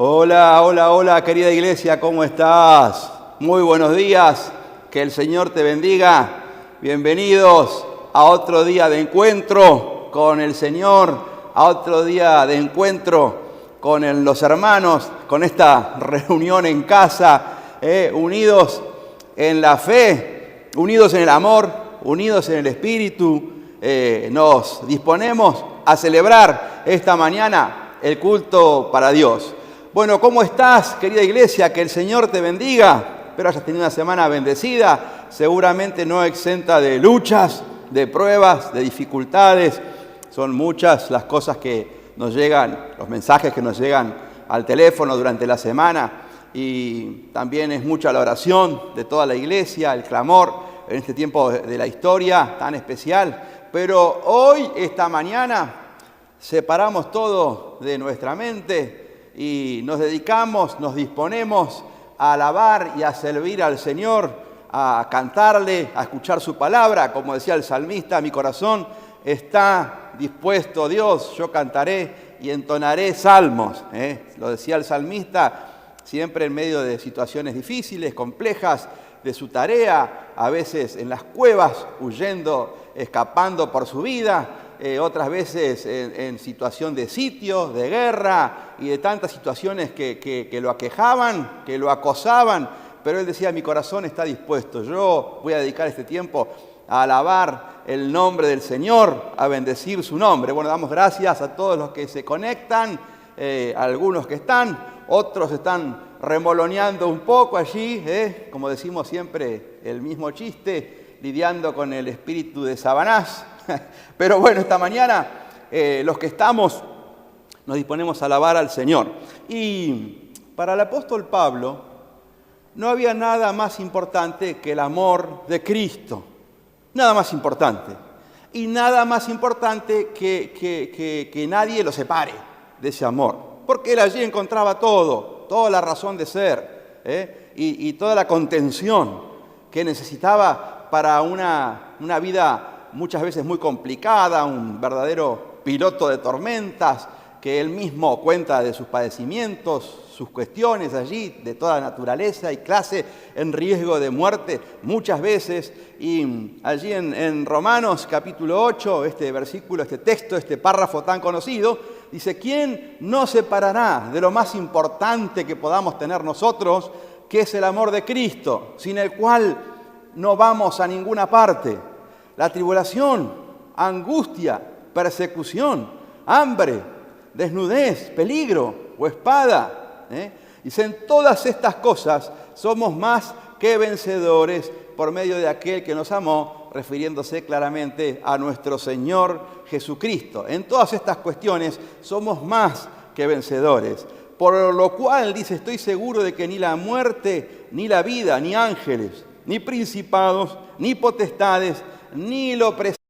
Hola, hola, hola, querida iglesia, ¿cómo estás? Muy buenos días, que el Señor te bendiga. Bienvenidos a otro día de encuentro con el Señor, a otro día de encuentro con los hermanos, con esta reunión en casa, unidos en la fe, unidos en el amor, unidos en el Espíritu. Nos disponemos a celebrar esta mañana el culto para Dios. Bueno, ¿cómo estás, querida iglesia? Que el Señor te bendiga. Espero hayas tenido una semana bendecida, seguramente no exenta de luchas, de pruebas, de dificultades. Son muchas las cosas que nos llegan, los mensajes que nos llegan al teléfono durante la semana. Y también es mucha la oración de toda la iglesia, el clamor en este tiempo de la historia tan especial. Pero hoy, esta mañana, separamos todo de nuestra mente y nos dedicamos, nos disponemos a alabar y a servir al Señor, a cantarle, a escuchar su palabra. Como decía el salmista, mi corazón está dispuesto, Dios, yo cantaré y entonaré salmos. Lo decía el salmista, siempre en medio de situaciones difíciles, complejas, de su tarea, a veces en las cuevas, huyendo, escapando por su vida, otras veces en situación de sitio, de guerra y de tantas situaciones que lo aquejaban, que lo acosaban, pero él decía, mi corazón está dispuesto, yo voy a dedicar este tiempo a alabar el nombre del Señor, a bendecir su nombre. Bueno, damos gracias a todos los que se conectan, algunos que están, otros están remoloneando un poco allí, como decimos siempre, el mismo chiste, lidiando con el espíritu de Sabanás. Pero bueno, esta mañana los que estamos nos disponemos a alabar al Señor. Y para el apóstol Pablo no había nada más importante que el amor de Cristo. Nada más importante. Y nada más importante que nadie lo separe de ese amor. Porque él allí encontraba todo, toda la razón de ser, y toda la contención que necesitaba para una vida muchas veces muy complicada, un verdadero piloto de tormentas, que él mismo cuenta de sus padecimientos, sus cuestiones allí, de toda naturaleza y clase, en riesgo de muerte muchas veces. Y allí en Romanos capítulo 8, este versículo, este texto, este párrafo tan conocido, dice, ¿quién nos separará de lo más importante que podamos tener nosotros, que es el amor de Cristo, sin el cual no vamos a ninguna parte? La tribulación, angustia, persecución, hambre, desnudez, peligro o espada. Dicen, todas estas cosas somos más que vencedores por medio de aquel que nos amó, refiriéndose claramente a nuestro Señor Jesucristo. En todas estas cuestiones somos más que vencedores. Por lo cual, dice, estoy seguro de que ni la muerte, ni la vida, ni ángeles, ni principados, ni potestades, ni lo presente.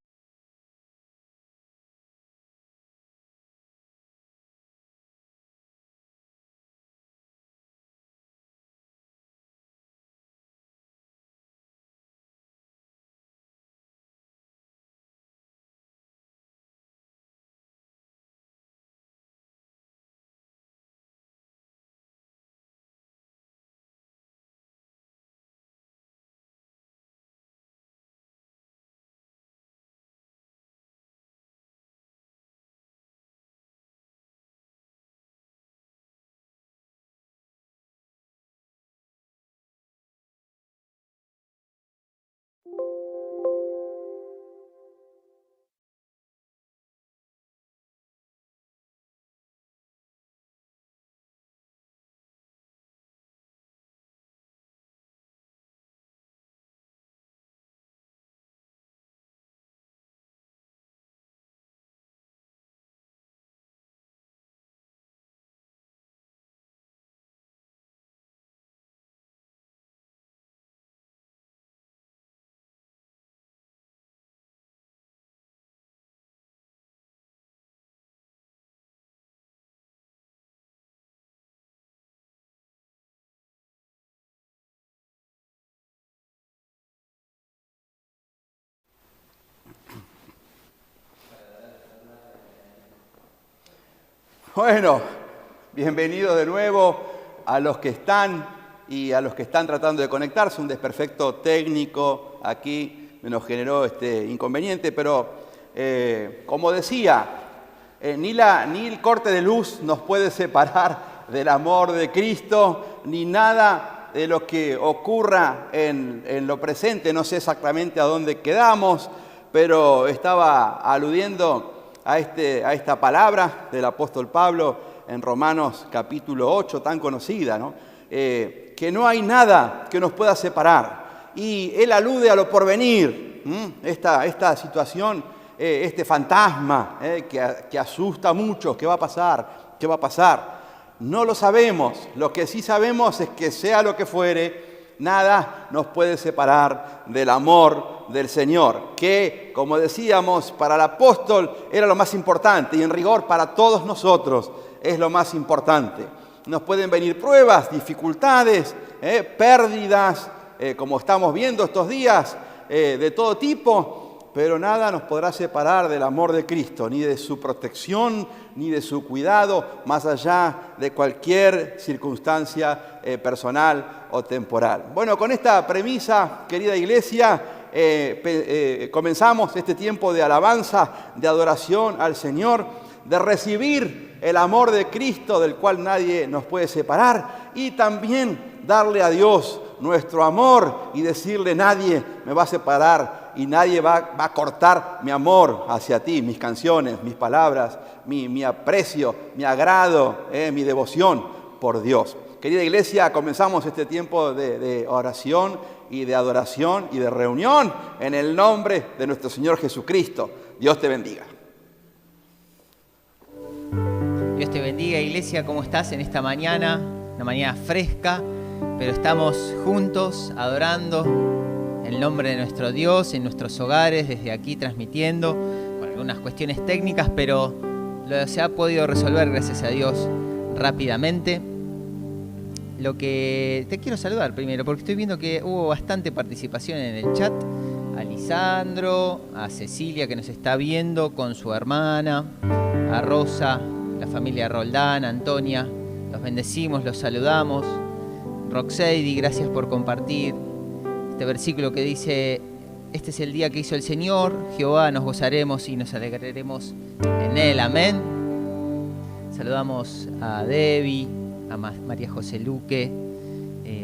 Bueno, Bienvenidos de nuevo a los que están y a los que están tratando de conectarse. Un desperfecto técnico aquí nos generó este inconveniente, pero como decía, ni el corte de luz nos puede separar del amor de Cristo, ni nada de lo que ocurra en lo presente. No sé exactamente a dónde quedamos, pero estaba aludiendo a esta palabra del apóstol Pablo en Romanos capítulo 8, tan conocida, ¿no? Que no hay nada que nos pueda separar. Y él alude a lo porvenir, esta situación, este fantasma que asusta a muchos. ¿Qué va a pasar? ¿Qué va a pasar? No lo sabemos. Lo que sí sabemos es que sea lo que fuere, nada nos puede separar del amor del Señor, que, como decíamos, para el apóstol era lo más importante y en rigor para todos nosotros es lo más importante. Nos pueden venir pruebas, dificultades, pérdidas, como estamos viendo estos días, de todo tipo, pero nada nos podrá separar del amor de Cristo, ni de su protección, ni de su cuidado, más allá de cualquier circunstancia personal o temporal. Bueno, con esta premisa, querida iglesia, comenzamos este tiempo de alabanza, de adoración al Señor, de recibir el amor de Cristo del cual nadie nos puede separar y también darle a Dios nuestro amor y decirle: nadie me va a separar y nadie va a cortar mi amor hacia ti, mis canciones, mis palabras, mi aprecio, mi agrado, mi devoción por Dios. Querida iglesia, comenzamos este tiempo de oración y de adoración y de reunión en el nombre de nuestro Señor Jesucristo. Dios te bendiga. Dios te bendiga, iglesia. ¿Cómo estás en esta mañana? Una mañana fresca, pero estamos juntos adorando el nombre de nuestro Dios en nuestros hogares, desde aquí transmitiendo con algunas cuestiones técnicas, pero se ha podido resolver, gracias a Dios, rápidamente. Lo que te quiero saludar primero, porque estoy viendo que hubo bastante participación en el chat. A Lisandro, a Cecilia, que nos está viendo con su hermana, a Rosa, la familia Roldán, Antonia, los bendecimos, los saludamos. Roxeidi, gracias por compartir este versículo que dice: este es el día que hizo el Señor, Jehová, nos gozaremos y nos alegraremos en él, amén. Saludamos a Debbie, a María José Luque,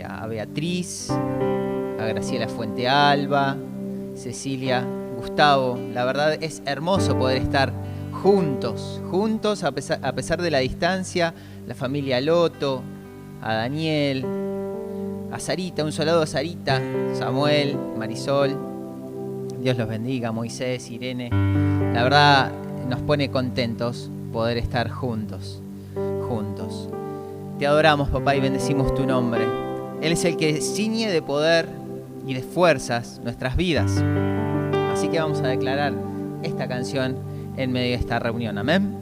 a Beatriz, a Graciela Fuente Alba, Cecilia, Gustavo. La verdad es hermoso poder estar juntos, a pesar de la distancia. La familia Loto, a Daniel, a Sarita, un saludo a Sarita, Samuel, Marisol. Dios los bendiga, Moisés, Irene. La verdad nos pone contentos poder estar juntos. Te adoramos, papá, y bendecimos tu nombre. Él es el que ciñe de poder y de fuerzas nuestras vidas. Así que vamos a declarar esta canción en medio de esta reunión. Amén.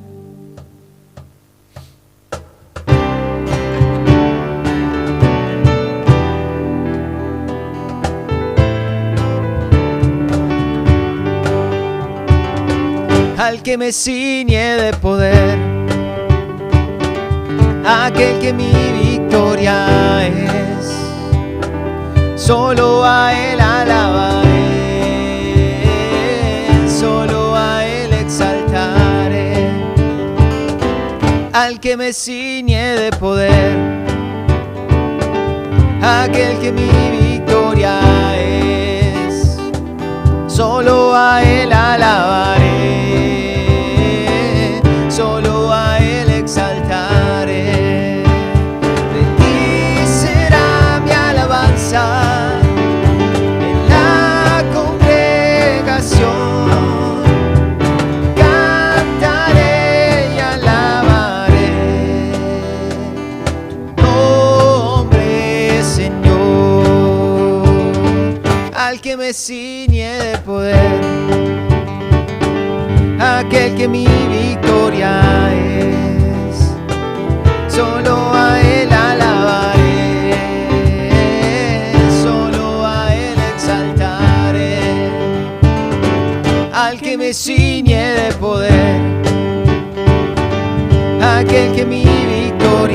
Al que me ciñe de poder, aquel que mi victoria es, solo a él alabaré, solo a él exaltaré. Al que me ciñe de poder, aquel que mi victoria es, solo a él alabaré, solo a él exaltaré. De ti será mi alabanza en la congregación. Cantaré y alabaré tu nombre, Señor. Al que me ciñe de poder, aquel que mi victoria es, solo a él alabaré, solo a él exaltaré. Al que me ciñe de poder, aquel que mi victoria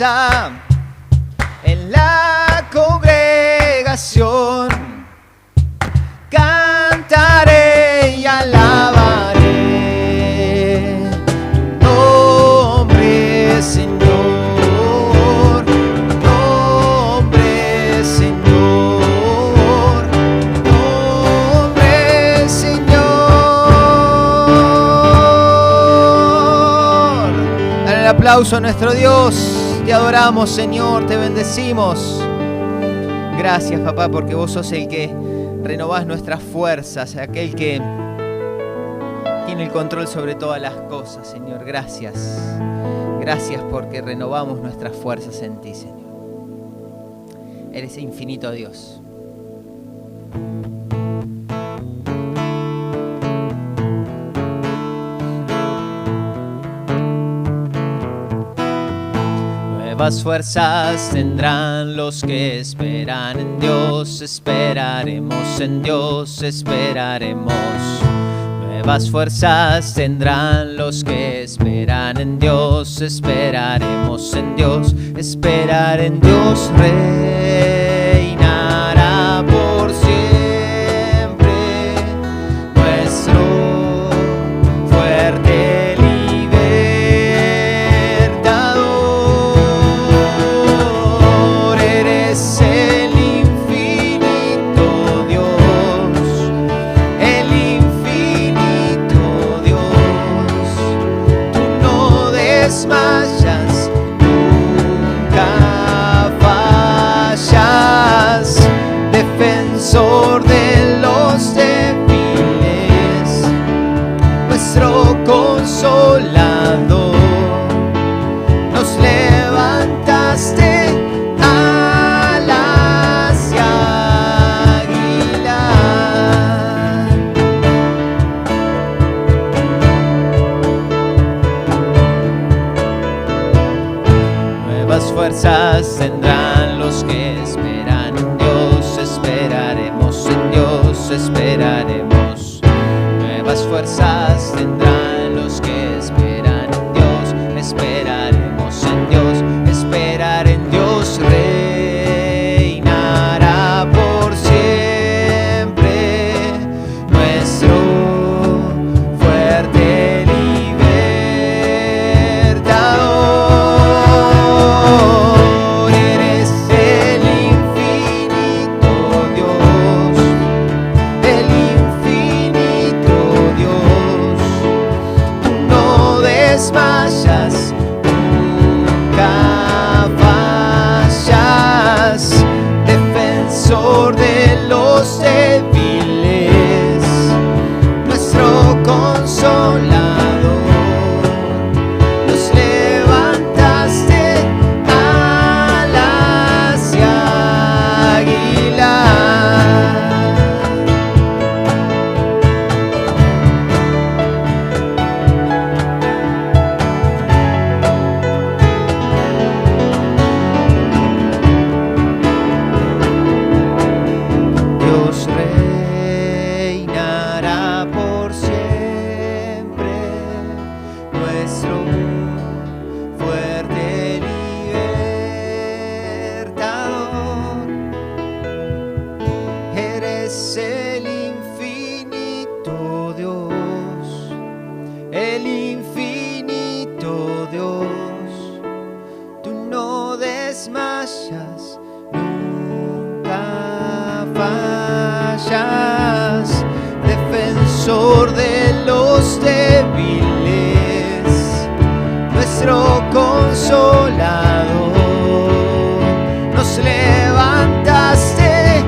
casa, en la congregación, cantaré y alabaré tu nombre, Señor, tu nombre, Señor, tu nombre, Señor. Dale el aplauso a nuestro Dios. Te adoramos, Señor, te bendecimos. Gracias, papá, porque vos sos el que renovás nuestras fuerzas, aquel que tiene el control sobre todas las cosas, Señor. Gracias. Gracias porque renovamos nuestras fuerzas en ti, Señor. Eres infinito Dios. Nuevas fuerzas tendrán los que esperan en Dios, esperaremos en Dios, esperaremos. Nuevas fuerzas tendrán los que esperan en Dios, esperaremos en Dios, esperar en Dios reinará por siempre, nuestro fuerte desmayas, nunca fallas, defensor de los débiles, nuestro consolador, nos levantaste alas de águila. Nuevas fuerzas tendrán los que esperan en Dios, esperaremos en Dios, esperaremos. Nuevas fuerzas tendrán los que esperan en Dios, esperaremos en Dios, esperar en Dios reinará por siempre, nuestro fuerte libertador. Eres el infinito Dios, el infinito Dios. Tú no desmayas, nunca fallas, defensor de los débiles, nuestro consolador, nos levantaste alas de águila. Dios reinará por siempre, nuestro fuerte libertador. Eres el infinito Dios, el infinito Dios. Tú no desmayas, nunca fallas, defensor de los débiles, nuestro consolador, nos levantaste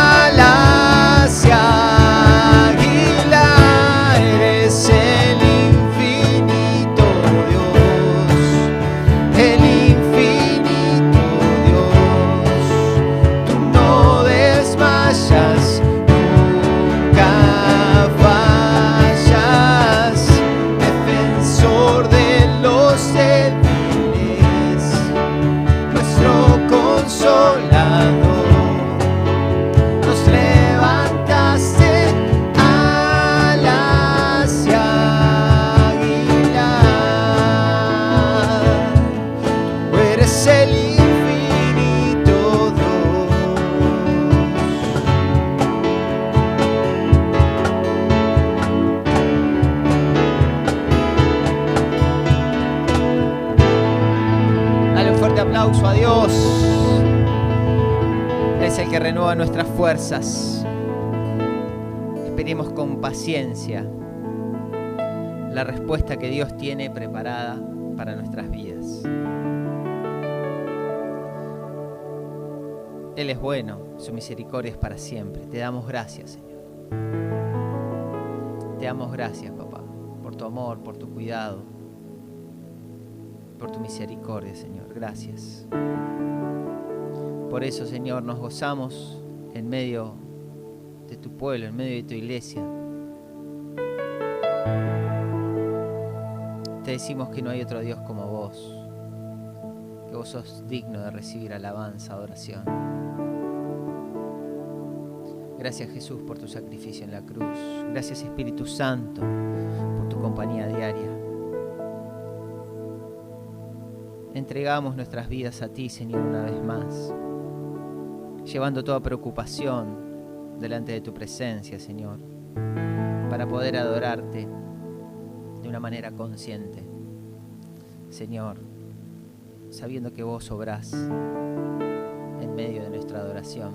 alas de águila. Eres el infinito Dios, el infinito Dios. Tú no desmayas, nunca fallas, defensor de los débiles, Aplauso a Dios. Es el que renueva nuestras fuerzas. Esperemos con paciencia la respuesta que Dios tiene preparada para nuestras vidas. Él es bueno, su misericordia es para siempre. Te damos gracias, Señor. Te damos gracias, papá, por tu amor, por tu cuidado, por tu misericordia, Señor. Gracias. Por eso, Señor, nos gozamos en medio de tu pueblo, en medio de tu iglesia. Te decimos que no hay otro Dios como vos, que vos sos digno de recibir alabanza, adoración. Gracias, Jesús, por tu sacrificio en la cruz. Gracias, Espíritu Santo, por tu compañía diaria. Entregamos nuestras vidas a ti, Señor, una vez más, llevando toda preocupación delante de tu presencia, Señor, para poder adorarte de una manera consciente, Señor, sabiendo que vos obrás en medio de nuestra adoración,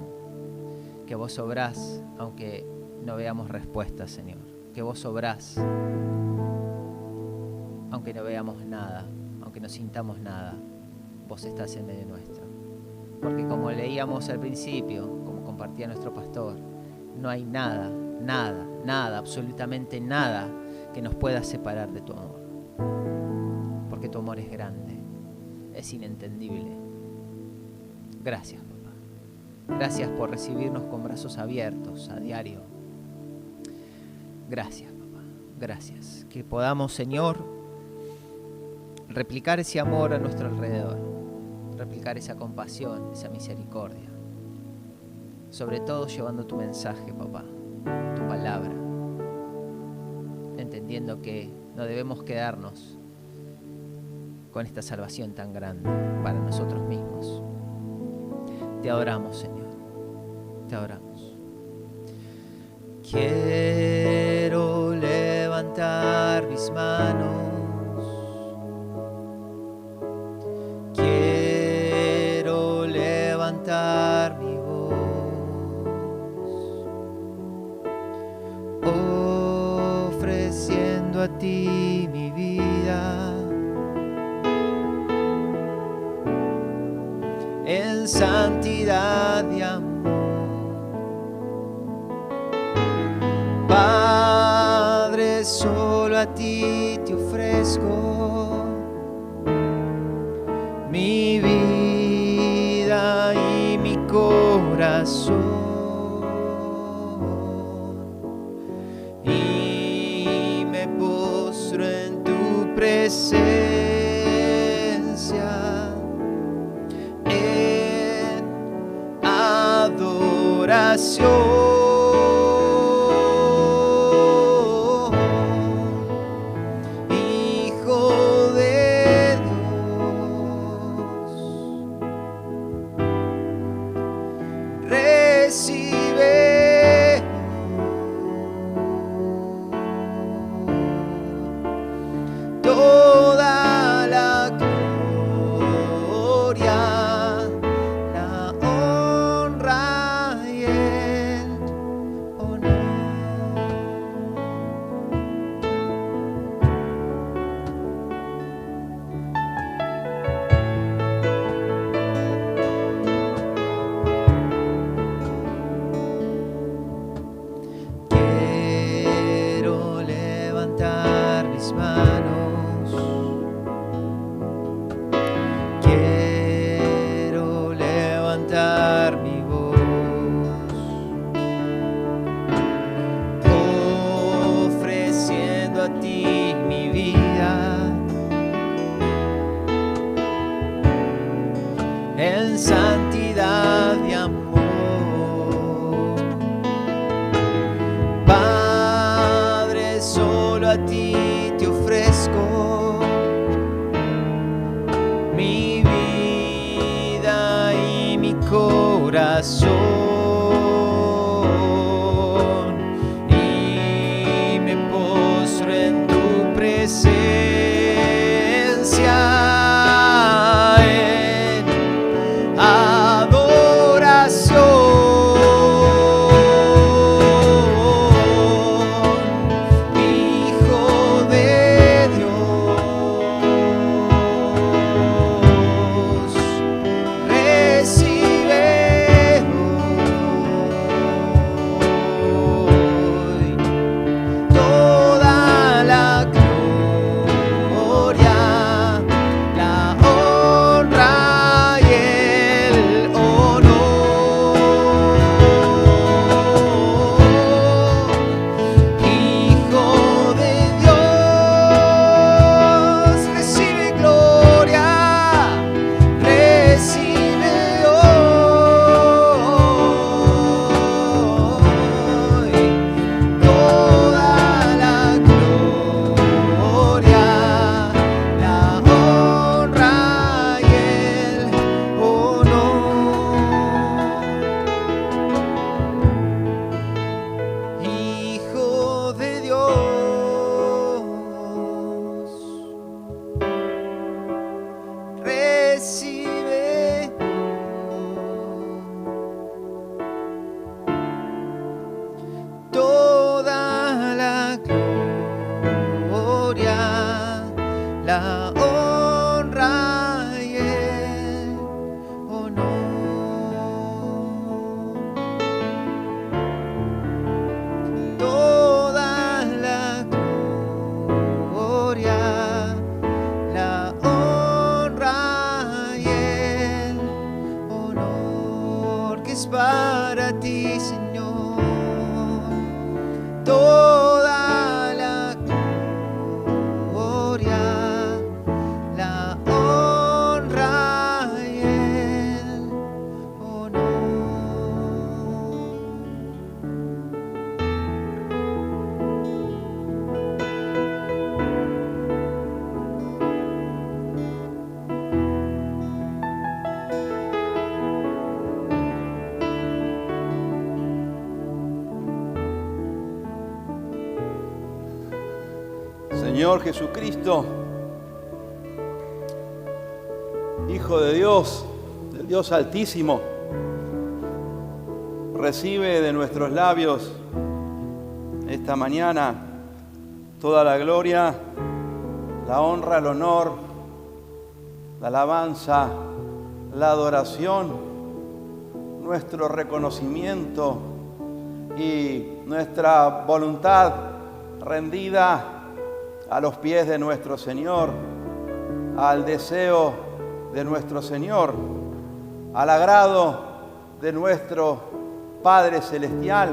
que vos obrás aunque no veamos respuestas, Señor, que vos obrás aunque no veamos nada, aunque no sintamos nada, vos estás en medio nuestro. Porque como leíamos al principio, como compartía nuestro pastor, no hay nada, absolutamente nada que nos pueda separar de tu amor. Porque tu amor es grande, es inentendible. Gracias, papá. Gracias por recibirnos con brazos abiertos a diario. Gracias, papá. Gracias. Que podamos, Señor, replicar ese amor a nuestro alrededor, replicar esa compasión, esa misericordia. Sobre todo llevando tu mensaje, papá, tu palabra, entendiendo que no debemos quedarnos con esta salvación tan grande para nosotros mismos. Te adoramos, Señor, te adoramos. Quiero levantar mis manos, quiero levantar mi voz, ofreciendo a ti mi vida, en santidad y amor. Padre, solo a ti te ofrezco mi vida y mi corazón, y me postro en tu presencia en adoración. En santidad y amor, Padre, solo a ti te ofrezco mi vida y mi corazón, y me postro en tu presencia en la honra y el honor. Toda la gloria, la honra y el honor que es para ti, Señor. Toda la gloria, la honra y el honor. Señor Jesucristo, Hijo de Dios, del Dios Altísimo, recibe de nuestros labios esta mañana toda la gloria, la honra, el honor, la alabanza, la adoración, nuestro reconocimiento y nuestra voluntad rendida a los pies de nuestro Señor, al deseo de nuestro Señor, al agrado de nuestro Padre Celestial,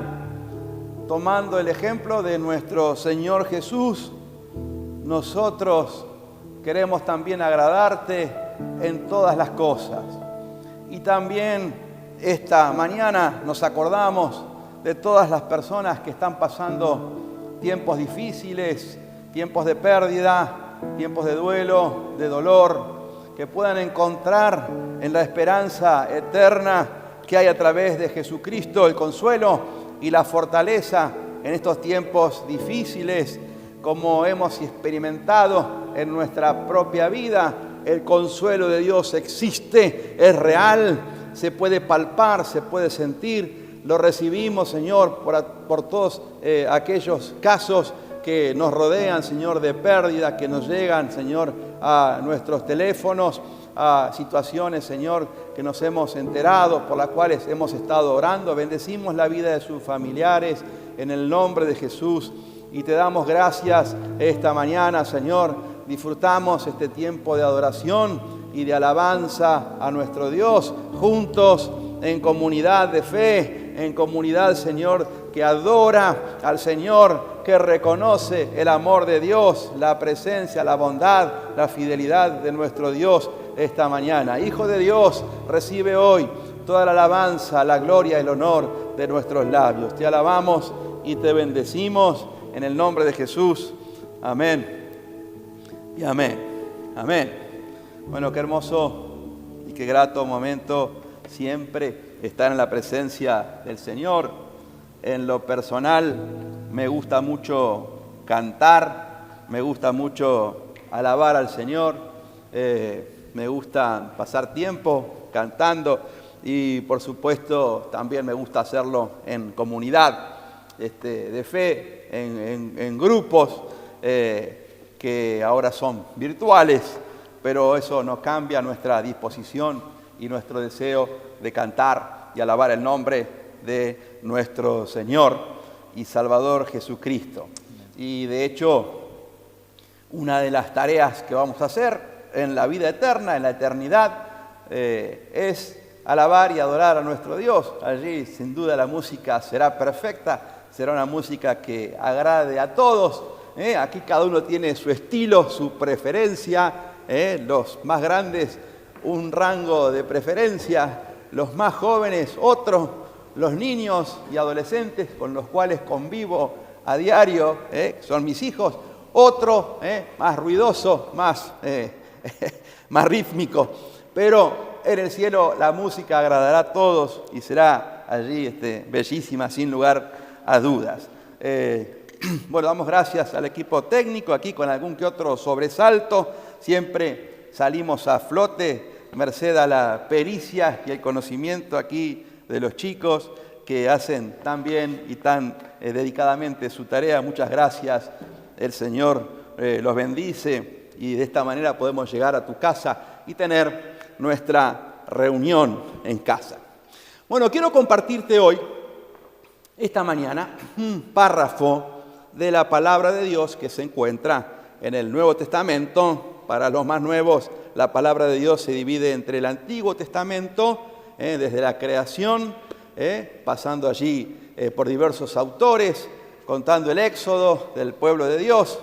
tomando el ejemplo de nuestro Señor Jesús. Nosotros queremos también agradarte en todas las cosas. Y también esta mañana nos acordamos de todas las personas que están pasando tiempos difíciles, tiempos de pérdida, tiempos de duelo, de dolor, que puedan encontrar en la esperanza eterna que hay a través de Jesucristo el consuelo y la fortaleza en estos tiempos difíciles, como hemos experimentado en nuestra propia vida. El consuelo de Dios existe, es real, se puede palpar, se puede sentir. Lo recibimos, Señor, por todos aquellos casos que nos rodean, Señor, de pérdida, que nos llegan, Señor, a nuestros teléfonos, a situaciones, Señor, que nos hemos enterado, por las cuales hemos estado orando. Bendecimos la vida de sus familiares en el nombre de Jesús y te damos gracias esta mañana, Señor. Disfrutamos este tiempo de adoración y de alabanza a nuestro Dios, juntos en comunidad de fe, en comunidad, Señor, que adora al Señor, que reconoce el amor de Dios, la presencia, la bondad, la fidelidad de nuestro Dios esta mañana. Hijo de Dios, recibe hoy toda la alabanza, la gloria y el honor de nuestros labios. Te alabamos y te bendecimos en el nombre de Jesús. Amén y amén. Amén. Bueno, qué hermoso y qué grato momento siempre estar en la presencia del Señor. En lo personal me gusta mucho cantar, me gusta mucho alabar al Señor, me gusta pasar tiempo cantando y por supuesto también me gusta hacerlo en comunidad de fe, en grupos que ahora son virtuales, pero eso no cambia nuestra disposición y nuestro deseo de cantar y alabar el nombre de nuestro Señor y Salvador Jesucristo. Y de hecho, una de las tareas que vamos a hacer en la vida eterna, en la eternidad, es alabar y adorar a nuestro Dios. Allí, sin duda, la música será perfecta, será una música que agrade a todos. Aquí cada uno tiene su estilo, su preferencia, los más grandes un rango de preferencia, los más jóvenes otro, los niños y adolescentes con los cuales convivo a diario, son mis hijos, otro más ruidoso, más rítmico, pero en el cielo la música agradará a todos y será allí bellísima sin lugar a dudas. Bueno, damos gracias al equipo técnico, aquí con algún que otro sobresalto, siempre salimos a flote, merced a la pericia y el conocimiento aquí de los chicos que hacen tan bien y tan dedicadamente su tarea. Muchas gracias, el Señor los bendice y de esta manera podemos llegar a tu casa y tener nuestra reunión en casa. Bueno, quiero compartirte hoy, esta mañana, un párrafo de la palabra de Dios que se encuentra en el Nuevo Testamento. Para los más nuevos, la palabra de Dios se divide entre el Antiguo Testamento, desde la creación, pasando allí por diversos autores, contando el éxodo del pueblo de Dios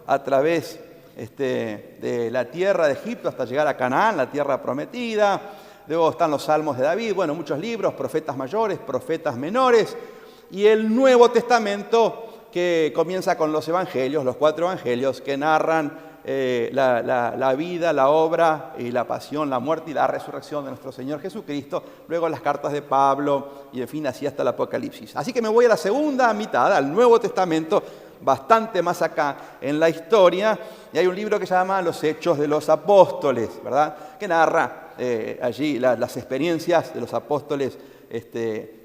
a través de la tierra de Egipto hasta llegar a Canaán, la tierra prometida. Luego están los Salmos de David, bueno, muchos libros, profetas mayores, profetas menores, y el Nuevo Testamento que comienza con los evangelios, los 4 evangelios que narran la vida, la obra y la pasión, la muerte y la resurrección de nuestro Señor Jesucristo, luego las cartas de Pablo y en fin, así hasta el Apocalipsis. Así que me voy a la segunda mitad, al Nuevo Testamento, bastante más acá en la historia, y hay un libro que se llama Los Hechos de los Apóstoles, ¿verdad? Que narra allí las experiencias de los apóstoles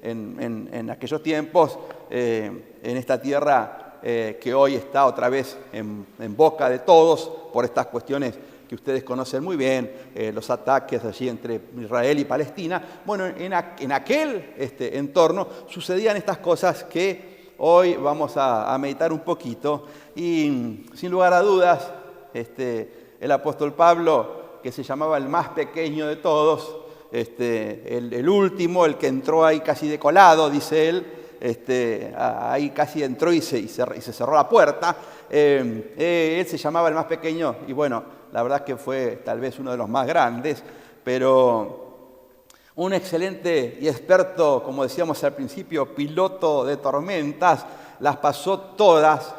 en aquellos tiempos, en esta tierra que hoy está otra vez en boca de todos por estas cuestiones que ustedes conocen muy bien, los ataques allí entre Israel y Palestina. Bueno, en aquel entorno sucedían estas cosas que hoy vamos a meditar un poquito, y sin lugar a dudas, el apóstol Pablo, que se llamaba el más pequeño de todos, el último, el que entró ahí casi de colado, dice él, ahí casi entró y se cerró la puerta. Él se llamaba el más pequeño y bueno, la verdad es que fue tal vez uno de los más grandes, pero un excelente y experto, como decíamos al principio, piloto de tormentas, las pasó todas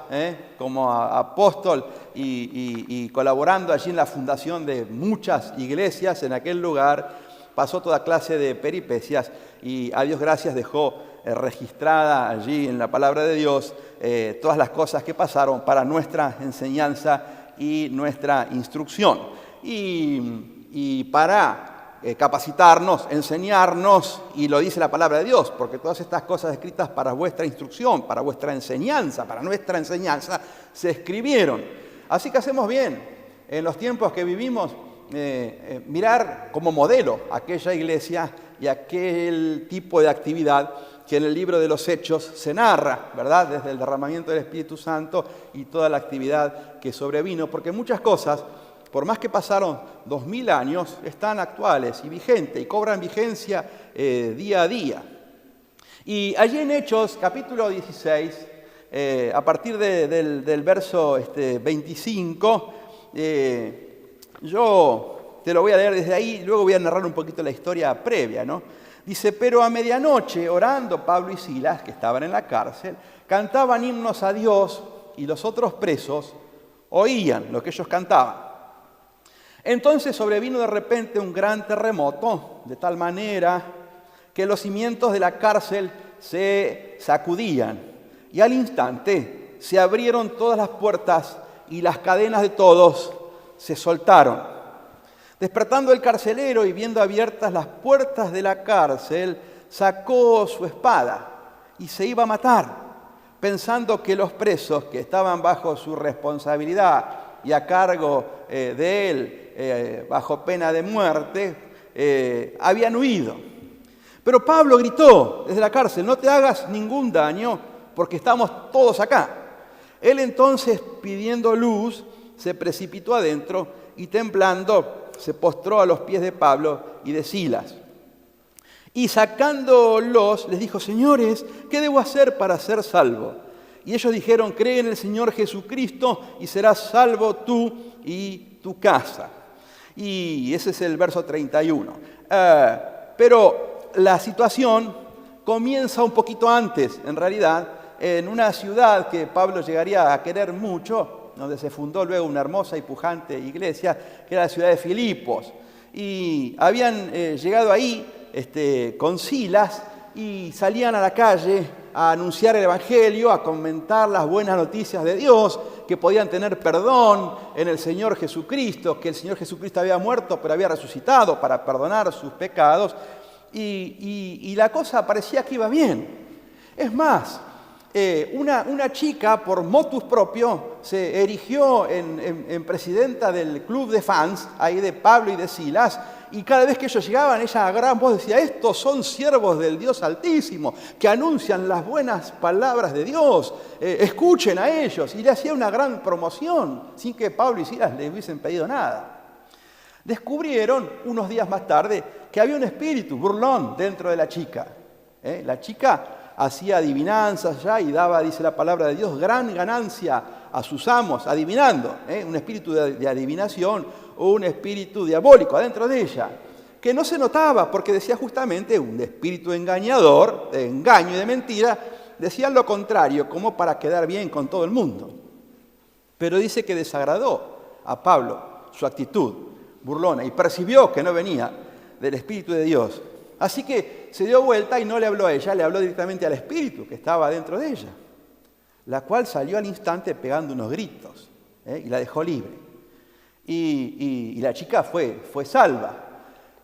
como apóstol y colaborando allí en la fundación de muchas iglesias en aquel lugar. Pasó toda clase de peripecias y a Dios gracias dejó registrada allí en la palabra de Dios todas las cosas que pasaron para nuestra enseñanza y nuestra instrucción. Y para capacitarnos, enseñarnos, y lo dice la palabra de Dios, porque todas estas cosas escritas para vuestra instrucción, para vuestra enseñanza, para nuestra enseñanza, se escribieron. Así que hacemos bien en los tiempos que vivimos, mirar como modelo aquella iglesia y aquel tipo de actividad que en el libro de los Hechos se narra, ¿verdad? Desde el derramamiento del Espíritu Santo y toda la actividad que sobrevino, porque muchas cosas, por más que pasaron 2000 años, están actuales y vigentes y cobran vigencia día a día. Y allí en Hechos, capítulo 16, a partir del verso 25, yo te lo voy a leer desde ahí, luego voy a narrar un poquito la historia previa, ¿no? Dice, pero a medianoche, orando Pablo y Silas, que estaban en la cárcel, cantaban himnos a Dios y los otros presos oían lo que ellos cantaban. Entonces sobrevino de repente un gran terremoto, de tal manera que los cimientos de la cárcel se sacudían y al instante se abrieron todas las puertas y las cadenas de todos se soltaron. Despertando el carcelero y viendo abiertas las puertas de la cárcel, sacó su espada y se iba a matar, pensando que los presos que estaban bajo su responsabilidad y a cargo de él, bajo pena de muerte, habían huido. Pero Pablo gritó desde la cárcel, no te hagas ningún daño, porque estamos todos acá. Él entonces, pidiendo luz, se precipitó adentro y temblando se postró a los pies de Pablo y de Silas. Y sacándolos les dijo, señores, ¿qué debo hacer para ser salvo? Y ellos dijeron, cree en el Señor Jesucristo y serás salvo tú y tu casa. Y ese es el verso 31. Pero la situación comienza un poquito antes, en realidad, en una ciudad que Pablo llegaría a querer mucho, donde se fundó luego una hermosa y pujante iglesia, que era la ciudad de Filipos. Y habían llegado ahí con Silas y salían a la calle a anunciar el Evangelio, a comentar las buenas noticias de Dios, que podían tener perdón en el Señor Jesucristo, que el Señor Jesucristo había muerto pero había resucitado para perdonar sus pecados. Y la cosa parecía que iba bien. Es más, una chica, por motus propio, se erigió en presidenta del club de fans, ahí de Pablo y de Silas, y cada vez que ellos llegaban, ella a gran voz decía: estos son siervos del Dios Altísimo, que anuncian las buenas palabras de Dios, escuchen a ellos. Y le hacía una gran promoción, sin que Pablo y Silas le hubiesen pedido nada. Descubrieron, unos días más tarde, que había un espíritu burlón dentro de la chica. La chica hacía adivinanzas ya y daba, dice la palabra de Dios, gran ganancia a sus amos, adivinando. Un espíritu de adivinación o un espíritu diabólico adentro de ella, que no se notaba porque decía justamente un espíritu engañador, de engaño y de mentira, decía lo contrario, como para quedar bien con todo el mundo. Pero dice que desagradó a Pablo su actitud burlona y percibió que no venía del Espíritu de Dios. Así que se dio vuelta y no le habló a ella, le habló directamente al espíritu que estaba dentro de ella, la cual salió al instante pegando unos gritos y la dejó libre. Y la chica fue salva.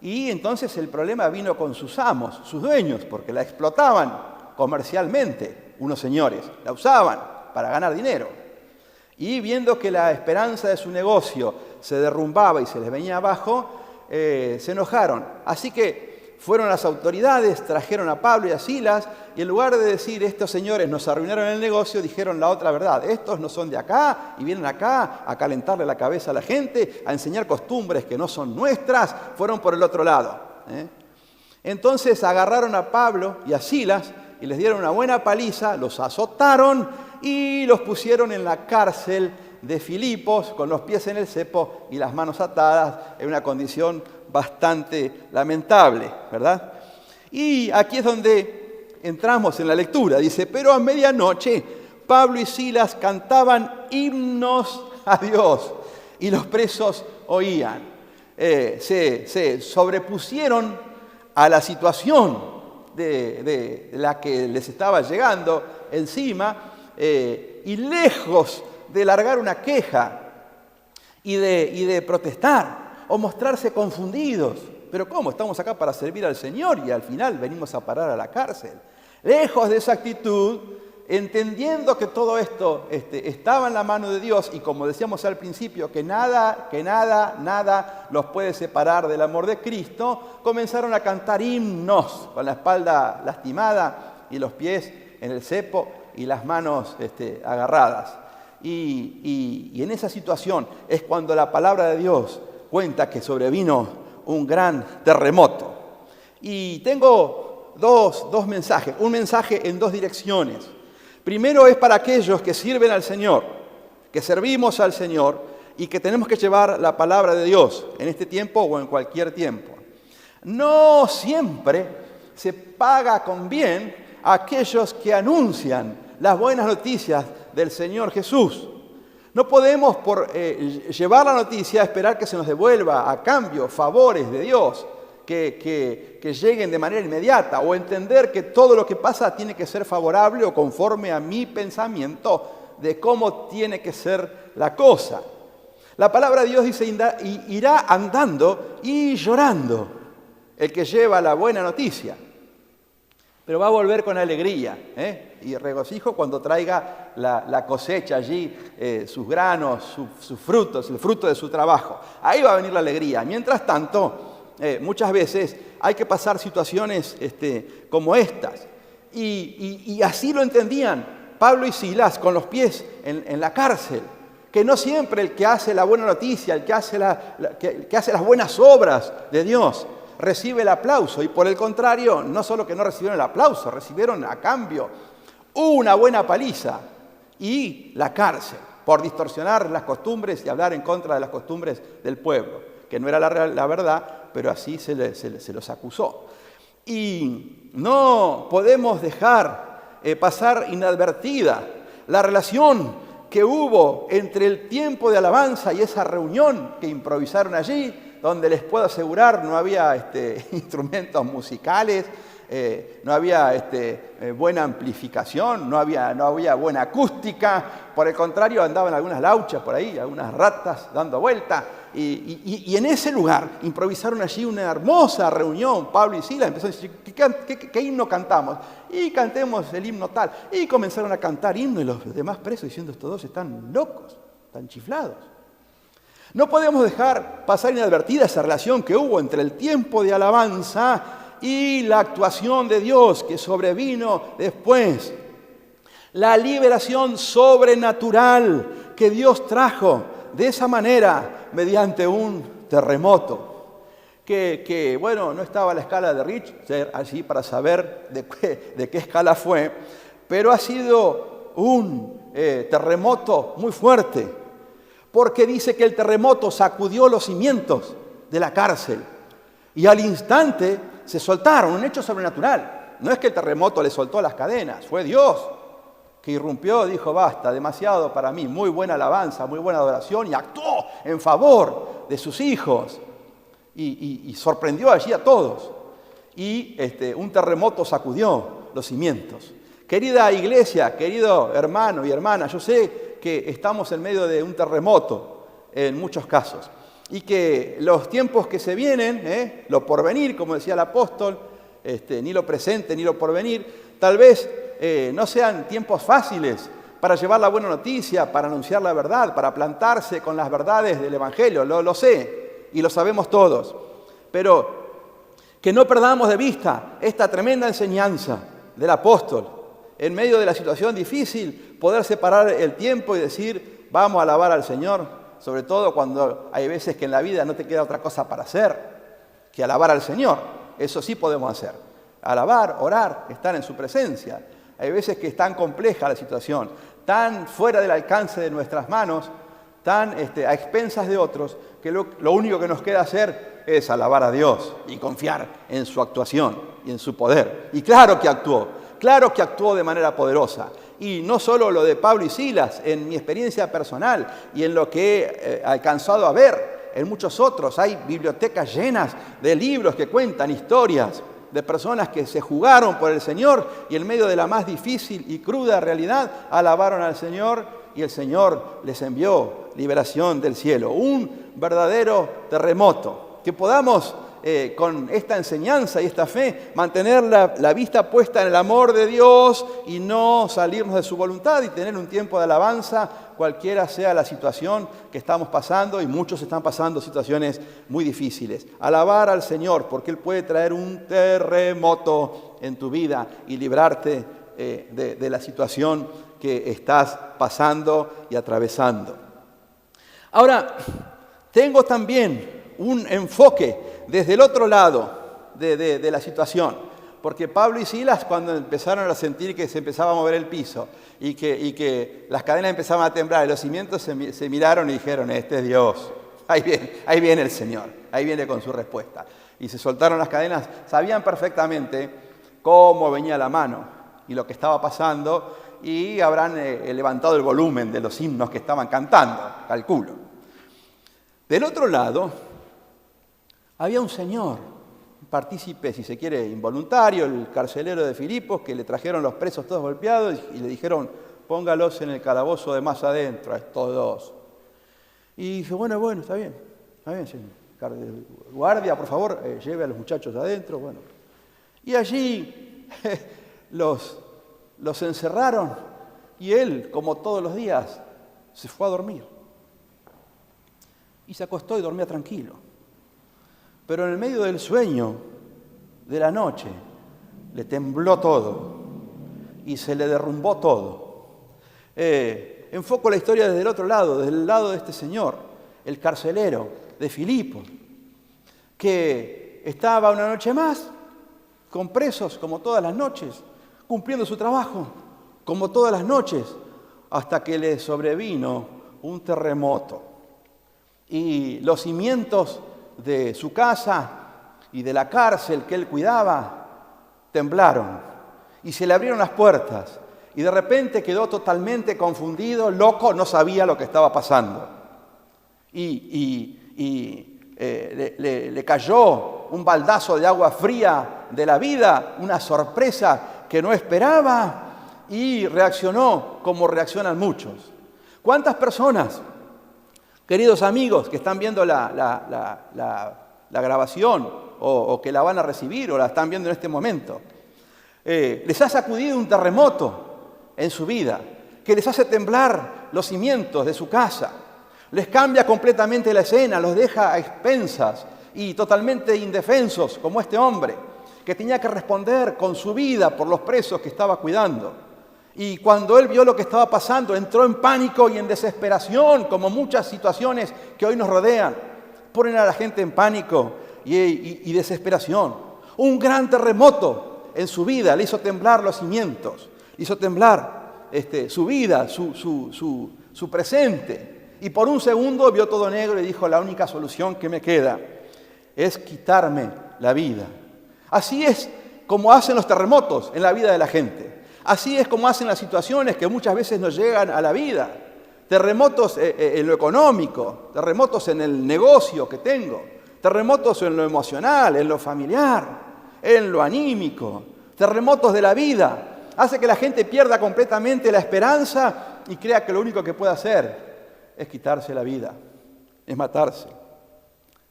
Y entonces el problema vino con sus amos, sus dueños, porque la explotaban comercialmente, unos señores, la usaban para ganar dinero. Y viendo que la esperanza de su negocio se derrumbaba y se les venía abajo, se enojaron. Así que fueron las autoridades, trajeron a Pablo y a Silas, y en lugar de decir: estos señores nos arruinaron el negocio, dijeron la otra verdad: estos no son de acá y vienen acá a calentarle la cabeza a la gente, a enseñar costumbres que no son nuestras. Fueron por el otro lado. Entonces agarraron a Pablo y a Silas y les dieron una buena paliza, los azotaron y los pusieron en la cárcel de Filipos con los pies en el cepo y las manos atadas, en una condición bastante lamentable, ¿verdad? Y aquí es donde entramos en la lectura. Dice: pero a medianoche Pablo y Silas cantaban himnos a Dios y los presos oían. Se sobrepusieron a la situación de la que les estaba llegando encima, y lejos de largar una queja y de protestar o mostrarse confundidos. ¿Pero cómo? Estamos acá para servir al Señor y al final venimos a parar a la cárcel. Lejos de esa actitud, entendiendo que todo esto estaba en la mano de Dios y, como decíamos al principio, que nada los puede separar del amor de Cristo, comenzaron a cantar himnos con la espalda lastimada y los pies en el cepo y las manos agarradas. Y en esa situación es cuando la palabra de Dios cuenta que sobrevino un gran terremoto. Y tengo dos mensajes, un mensaje en dos direcciones. Primero es para aquellos que sirven al Señor, que servimos al Señor y que tenemos que llevar la palabra de Dios en este tiempo o en cualquier tiempo. No siempre se paga con bien a aquellos que anuncian las buenas noticias del Señor Jesús. No podemos, por llevar la noticia, esperar que se nos devuelva a cambio favores de Dios que lleguen de manera inmediata, o entender que todo lo que pasa tiene que ser favorable o conforme a mi pensamiento de cómo tiene que ser la cosa. La palabra de Dios dice: irá andando y llorando el que lleva la buena noticia, pero va a volver con alegría y regocijo cuando traiga la cosecha allí, sus granos, sus frutos, el fruto de su trabajo. Ahí va a venir la alegría. Mientras tanto, muchas veces hay que pasar situaciones como estas. Y así lo entendían Pablo y Silas con los pies en la cárcel. Que no siempre el que hace la buena noticia, el que hace las buenas obras de Dios, recibe el aplauso. Y por el contrario, no solo que no recibieron el aplauso, recibieron a cambio una buena paliza y la cárcel por distorsionar las costumbres y hablar en contra de las costumbres del pueblo, que no era la verdad, pero así se los acusó. Y no podemos dejar pasar inadvertida la relación que hubo entre el tiempo de alabanza y esa reunión que improvisaron allí, donde les puedo asegurar no había instrumentos musicales, no había buena amplificación, no había buena acústica. Por el contrario, andaban algunas lauchas por ahí, algunas ratas dando vuelta, Y en ese lugar improvisaron allí una hermosa reunión, Pablo y Silas, empezaron a decir, ¿qué himno cantamos? Y cantemos el himno tal. Y comenzaron a cantar himno y los demás presos diciendo, estos dos están locos, están chiflados. No podemos dejar pasar inadvertida esa relación que hubo entre el tiempo de alabanza y la actuación de Dios que sobrevino después. La liberación sobrenatural que Dios trajo de esa manera mediante un terremoto. Que bueno, no estaba a la escala de Richter allí para saber de qué escala fue, pero ha sido un terremoto muy fuerte, porque dice que el terremoto sacudió los cimientos de la cárcel y al instante se soltaron, un hecho sobrenatural. No es que el terremoto le soltó las cadenas, fue Dios que irrumpió, dijo, basta, demasiado para mí, muy buena alabanza, muy buena adoración, y actuó en favor de sus hijos, y sorprendió allí a todos. Y un terremoto sacudió los cimientos. Querida iglesia, querido hermano y hermana, yo sé que estamos en medio de un terremoto en muchos casos, y que los tiempos que se vienen, lo porvenir, como decía el apóstol, ni lo presente ni lo porvenir, tal vez no sean tiempos fáciles para llevar la buena noticia, para anunciar la verdad, para plantarse con las verdades del Evangelio, lo sé y lo sabemos todos, pero que no perdamos de vista esta tremenda enseñanza del apóstol. En medio de la situación difícil, poder separar el tiempo y decir, vamos a alabar al Señor, sobre todo cuando hay veces que en la vida no te queda otra cosa para hacer que alabar al Señor. Eso sí podemos hacer. Alabar, orar, estar en su presencia. Hay veces que es tan compleja la situación, tan fuera del alcance de nuestras manos, tan a expensas de otros, que lo único que nos queda hacer es alabar a Dios y confiar en su actuación y en su poder. Y claro que actuó de manera poderosa. Y no solo lo de Pablo y Silas, en mi experiencia personal y en lo que he alcanzado a ver en muchos otros, hay bibliotecas llenas de libros que cuentan historias de personas que se jugaron por el Señor y en medio de la más difícil y cruda realidad alabaron al Señor y el Señor les envió liberación del cielo. Un verdadero terremoto. Que podamos con esta enseñanza y esta fe mantener la vista puesta en el amor de Dios y no salirnos de su voluntad y tener un tiempo de alabanza cualquiera sea la situación que estamos pasando, y muchos están pasando situaciones muy difíciles. Alabar al Señor porque Él puede traer un terremoto en tu vida y librarte de la situación que estás pasando y atravesando. Ahora, tengo también un enfoque desde el otro lado de la situación, porque Pablo y Silas, cuando empezaron a sentir que se empezaba a mover el piso y que las cadenas empezaban a temblar y los cimientos se miraron y dijeron, este es Dios, ahí viene el Señor, ahí viene con su respuesta. Y se soltaron las cadenas, sabían perfectamente cómo venía la mano y lo que estaba pasando, y habrán levantado el volumen de los himnos que estaban cantando, calculo. Del otro lado, había un señor, un partícipe, si se quiere, involuntario, el carcelero de Filipos, que le trajeron los presos todos golpeados y le dijeron, póngalos en el calabozo de más adentro, a estos dos. Y dice, bueno, está bien, señor. Guardia, por favor, lleve a los muchachos adentro, bueno. Y allí los encerraron y él, como todos los días, se fue a dormir. Y se acostó y dormía tranquilo. Pero en el medio del sueño de la noche le tembló todo y se le derrumbó todo. Enfoco la historia desde el otro lado, desde el lado de este señor, el carcelero de Filipos, que estaba una noche más con presos como todas las noches, cumpliendo su trabajo como todas las noches, hasta que le sobrevino un terremoto y los cimientos de su casa y de la cárcel que él cuidaba temblaron y se le abrieron las puertas y de repente quedó totalmente confundido, loco, no sabía lo que estaba pasando le cayó un baldazo de agua fría de la vida, una sorpresa que no esperaba, y reaccionó como reaccionan muchos. ¿Cuántas personas Queridos amigos que están viendo la grabación o que la van a recibir o la están viendo en este momento, les ha sacudido un terremoto en su vida que les hace temblar los cimientos de su casa, les cambia completamente la escena, los deja a expensas y totalmente indefensos, como este hombre que tenía que responder con su vida por los presos que estaba cuidando. Y cuando él vio lo que estaba pasando, entró en pánico y en desesperación, como muchas situaciones que hoy nos rodean. Ponen a la gente en pánico y desesperación. Un gran terremoto en su vida le hizo temblar los cimientos, le hizo temblar su vida, su presente. Y por un segundo vio todo negro y dijo, la única solución que me queda es quitarme la vida. Así es como hacen los terremotos en la vida de la gente. Así es como hacen las situaciones que muchas veces nos llegan a la vida. Terremotos en lo económico, terremotos en el negocio que tengo, terremotos en lo emocional, en lo familiar, en lo anímico, terremotos de la vida. Hace que la gente pierda completamente la esperanza y crea que lo único que puede hacer es quitarse la vida, es matarse.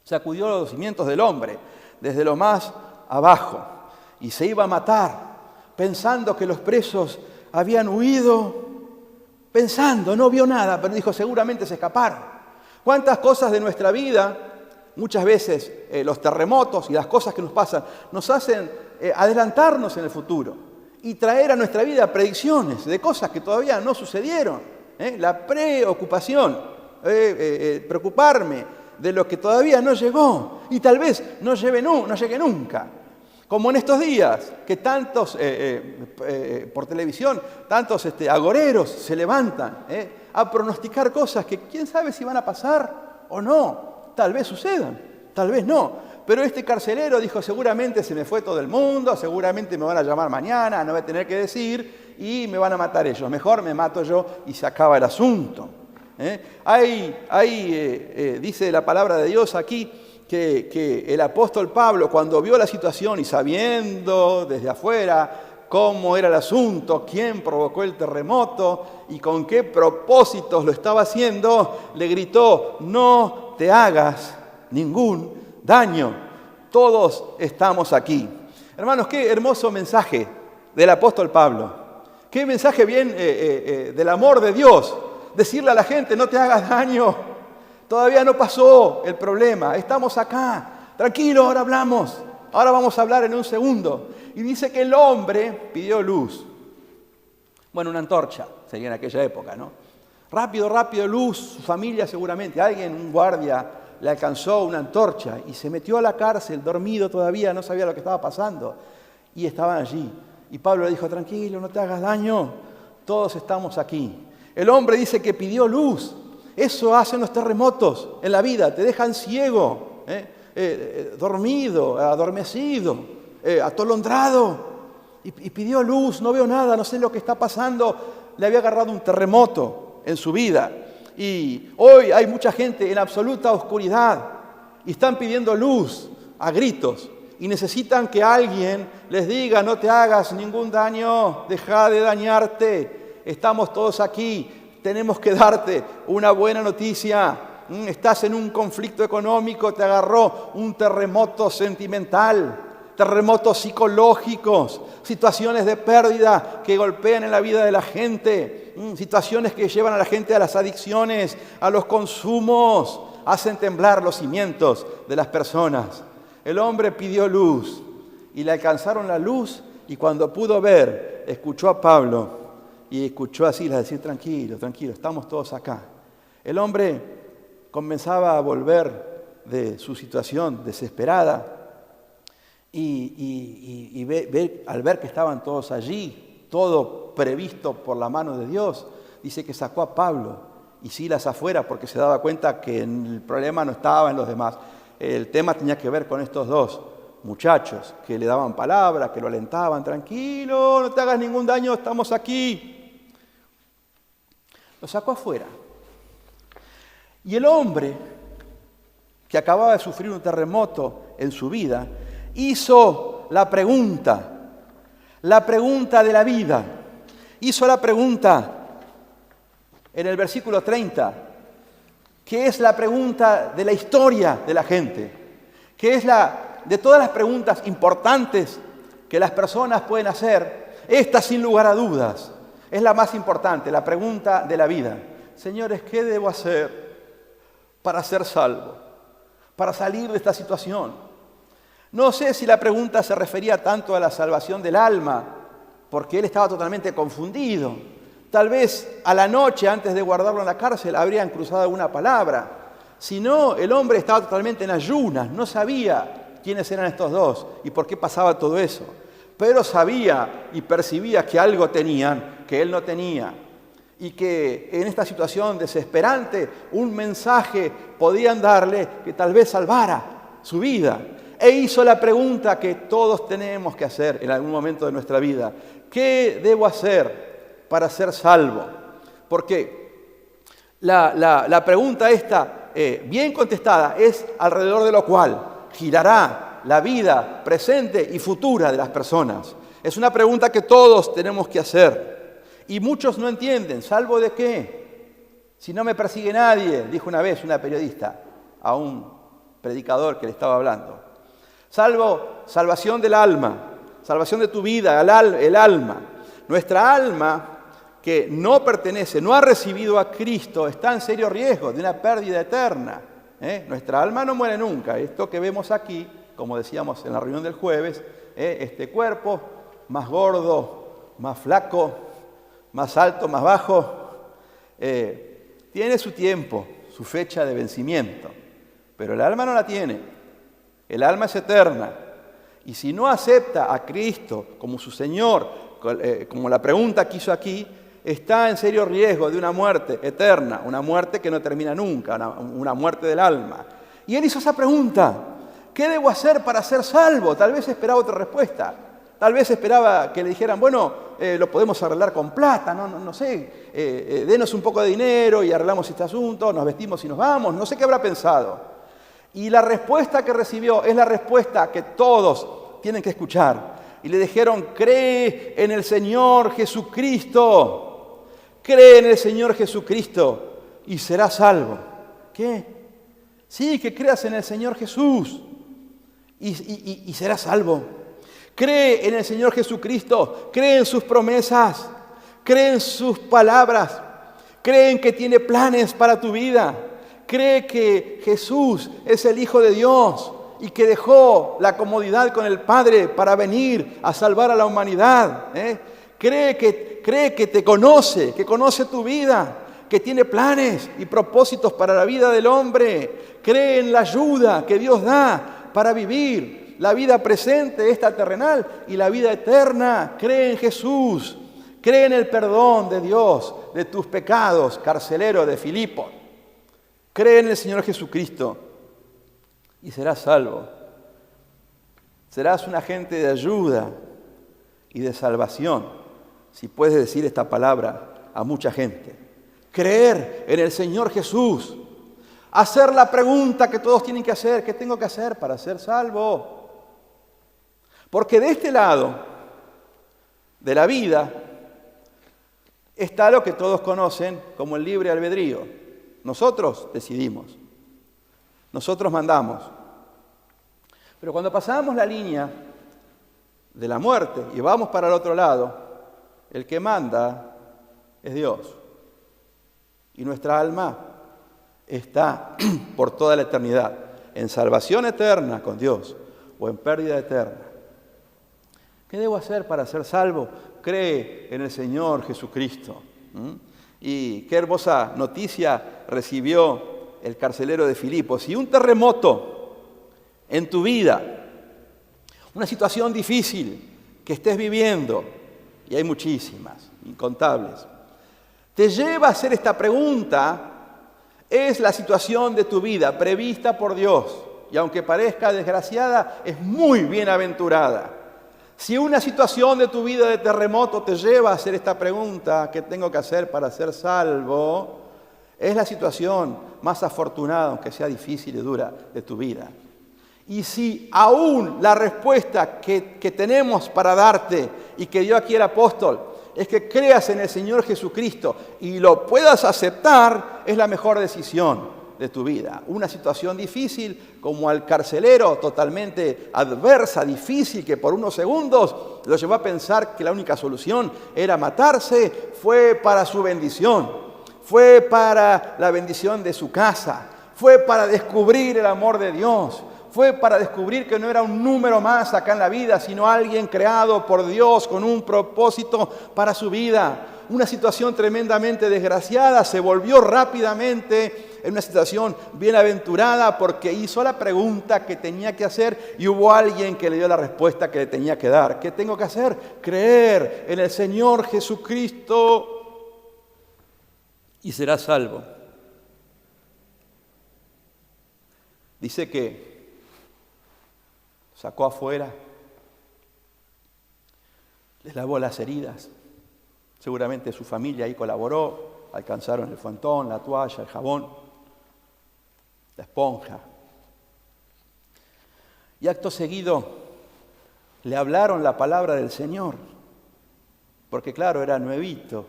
Sacudió los cimientos del hombre desde lo más abajo y se iba a matar. Pensando que los presos habían huido, pensando, no vio nada, pero dijo, seguramente se escaparon. ¿Cuántas cosas de nuestra vida, muchas veces los terremotos y las cosas que nos pasan, nos hacen adelantarnos en el futuro y traer a nuestra vida predicciones de cosas que todavía no sucedieron? La preocupación, preocuparme de lo que todavía no llegó y tal vez no llegue nunca. Como en estos días, que tantos, por televisión, tantos agoreros se levantan a pronosticar cosas que quién sabe si van a pasar o no. Tal vez sucedan, tal vez no. Pero este carcelero dijo, seguramente se me fue todo el mundo, seguramente me van a llamar mañana, no voy a tener que decir, y me van a matar ellos. Mejor me mato yo y se acaba el asunto. Dice la palabra de Dios aquí, que el apóstol Pablo, cuando vio la situación y sabiendo desde afuera cómo era el asunto, quién provocó el terremoto y con qué propósitos lo estaba haciendo, le gritó, no te hagas ningún daño, todos estamos aquí. Hermanos, qué hermoso mensaje del apóstol Pablo, qué mensaje bien del amor de Dios, decirle a la gente, no te hagas daño. Todavía no pasó el problema, estamos acá, tranquilo, ahora hablamos, ahora vamos a hablar en un segundo. Y dice que el hombre pidió luz. Bueno, una antorcha, sería en aquella época, ¿no? Rápido, luz, su familia seguramente, alguien, un guardia, le alcanzó una antorcha y se metió a la cárcel, dormido todavía, no sabía lo que estaba pasando. Y estaban allí. Y Pablo le dijo, tranquilo, no te hagas daño, todos estamos aquí. El hombre dice que pidió luz. Eso hacen los terremotos en la vida, te dejan ciego, dormido, adormecido, atolondrado. Y pidió luz, no veo nada, no sé lo que está pasando. Le había agarrado un terremoto en su vida. Y hoy hay mucha gente en absoluta oscuridad y están pidiendo luz a gritos. Y necesitan que alguien les diga, no te hagas ningún daño, deja de dañarte, estamos todos aquí. Tenemos que darte una buena noticia. Estás en un conflicto económico, te agarró un terremoto sentimental, terremotos psicológicos, situaciones de pérdida que golpean en la vida de la gente, situaciones que llevan a la gente a las adicciones, a los consumos, hacen temblar los cimientos de las personas. El hombre pidió luz y le alcanzaron la luz y cuando pudo ver, escuchó a Pablo. Y escuchó a Silas decir, tranquilo, estamos todos acá. El hombre comenzaba a volver de su situación desesperada y al ver que estaban todos allí, todo previsto por la mano de Dios, dice que sacó a Pablo y Silas afuera porque se daba cuenta que el problema no estaba en los demás. El tema tenía que ver con estos dos muchachos que le daban palabra, que lo alentaban, tranquilo, no te hagas ningún daño, estamos aquí. Lo sacó afuera. Y el hombre, que acababa de sufrir un terremoto en su vida, hizo la pregunta de la vida. Hizo la pregunta en el versículo 30. que es la pregunta de la historia de la gente, que es de todas las preguntas importantes que las personas pueden hacer, esta sin lugar a dudas es la más importante, la pregunta de la vida. Señores, ¿qué debo hacer para ser salvo? Para salir de esta situación. No sé si la pregunta se refería tanto a la salvación del alma, porque él estaba totalmente confundido. Tal vez a la noche, antes de guardarlo en la cárcel, habrían cruzado alguna palabra. Si no, el hombre estaba totalmente en ayunas, no sabía quiénes eran estos dos y por qué pasaba todo eso. Pero sabía y percibía que algo tenían que él no tenía. Y que en esta situación desesperante, un mensaje podían darle que tal vez salvara su vida. E hizo la pregunta que todos tenemos que hacer en algún momento de nuestra vida. ¿Qué debo hacer para ser salvo? Porque la pregunta esta, bien contestada, es alrededor de lo cual girará la vida presente y futura de las personas. Es una pregunta que todos tenemos que hacer. Y muchos no entienden, ¿salvo de qué? Si no me persigue nadie, dijo una vez una periodista a un predicador que le estaba hablando. Salvación del alma, salvación de tu vida, el alma. Nuestra alma, que no pertenece, no ha recibido a Cristo, está en serio riesgo de una pérdida eterna. Nuestra alma no muere nunca. Esto que vemos aquí, como decíamos en la reunión del jueves, este cuerpo más gordo, más flaco, más alto, más bajo, tiene su tiempo, su fecha de vencimiento, pero el alma no la tiene. El alma es eterna. Y si no acepta a Cristo como su Señor, como la pregunta que hizo aquí, está en serio riesgo de una muerte eterna, una muerte que no termina nunca, una muerte del alma. Y él hizo esa pregunta: ¿qué debo hacer para ser salvo? Tal vez esperaba otra respuesta. Tal vez esperaba que le dijeran, bueno, lo podemos arreglar con plata, no sé, denos un poco de dinero y arreglamos este asunto, nos vestimos y nos vamos, no sé qué habrá pensado. Y la respuesta que recibió es la respuesta que todos tienen que escuchar. Y le dijeron, cree en el Señor Jesucristo, cree en el Señor Jesucristo y serás salvo. ¿Qué? Sí, que creas en el Señor Jesús y serás salvo. Cree en el Señor Jesucristo, cree en sus promesas, cree en sus palabras, cree en que tiene planes para tu vida, cree que Jesús es el Hijo de Dios y que dejó la comodidad con el Padre para venir a salvar a la humanidad. Cree que te conoce, que conoce tu vida, que tiene planes y propósitos para la vida del hombre. Cree en la ayuda que Dios da para vivir la vida presente, esta terrenal, y la vida eterna. Cree en Jesús, cree en el perdón de Dios de tus pecados, carcelero de Filipo. Cree en el Señor Jesucristo y serás salvo. Serás un agente de ayuda y de salvación, si puedes decir esta palabra a mucha gente. Creer en el Señor Jesús. Hacer la pregunta que todos tienen que hacer: ¿qué tengo que hacer para ser salvo? Porque de este lado de la vida está lo que todos conocen como el libre albedrío. Nosotros decidimos, nosotros mandamos. Pero cuando pasamos la línea de la muerte y vamos para el otro lado, el que manda es Dios. Y nuestra alma está por toda la eternidad en salvación eterna con Dios o en pérdida eterna. ¿Qué debo hacer para ser salvo? Cree en el Señor Jesucristo. Y qué hermosa noticia recibió el carcelero de Filipo. Si un terremoto en tu vida, una situación difícil que estés viviendo, y hay muchísimas, incontables, te lleva a hacer esta pregunta, es la situación de tu vida prevista por Dios. Y aunque parezca desgraciada, es muy bienaventurada. Si una situación de tu vida de terremoto te lleva a hacer esta pregunta, ¿qué tengo que hacer para ser salvo?, es la situación más afortunada, aunque sea difícil y dura, de tu vida. Y si aún la respuesta que tenemos para darte y que dio aquí el apóstol es que creas en el Señor Jesucristo y lo puedas aceptar, es la mejor decisión. de tu vida. Una situación difícil como al carcelero, totalmente adversa, difícil, que por unos segundos lo llevó a pensar que la única solución era matarse, fue para su bendición, fue para la bendición de su casa, fue para descubrir el amor de Dios, fue para descubrir que no era un número más acá en la vida, sino alguien creado por Dios con un propósito para su vida. Una situación tremendamente desgraciada se volvió rápidamente en una situación bienaventurada porque hizo la pregunta que tenía que hacer y hubo alguien que le dio la respuesta que le tenía que dar. ¿Qué tengo que hacer? Creer en el Señor Jesucristo y serás salvo. Dice que sacó afuera, les lavó las heridas. Seguramente su familia ahí colaboró, alcanzaron el fuentón, la toalla, el jabón, la esponja. Y acto seguido le hablaron la palabra del Señor, porque claro, era nuevito.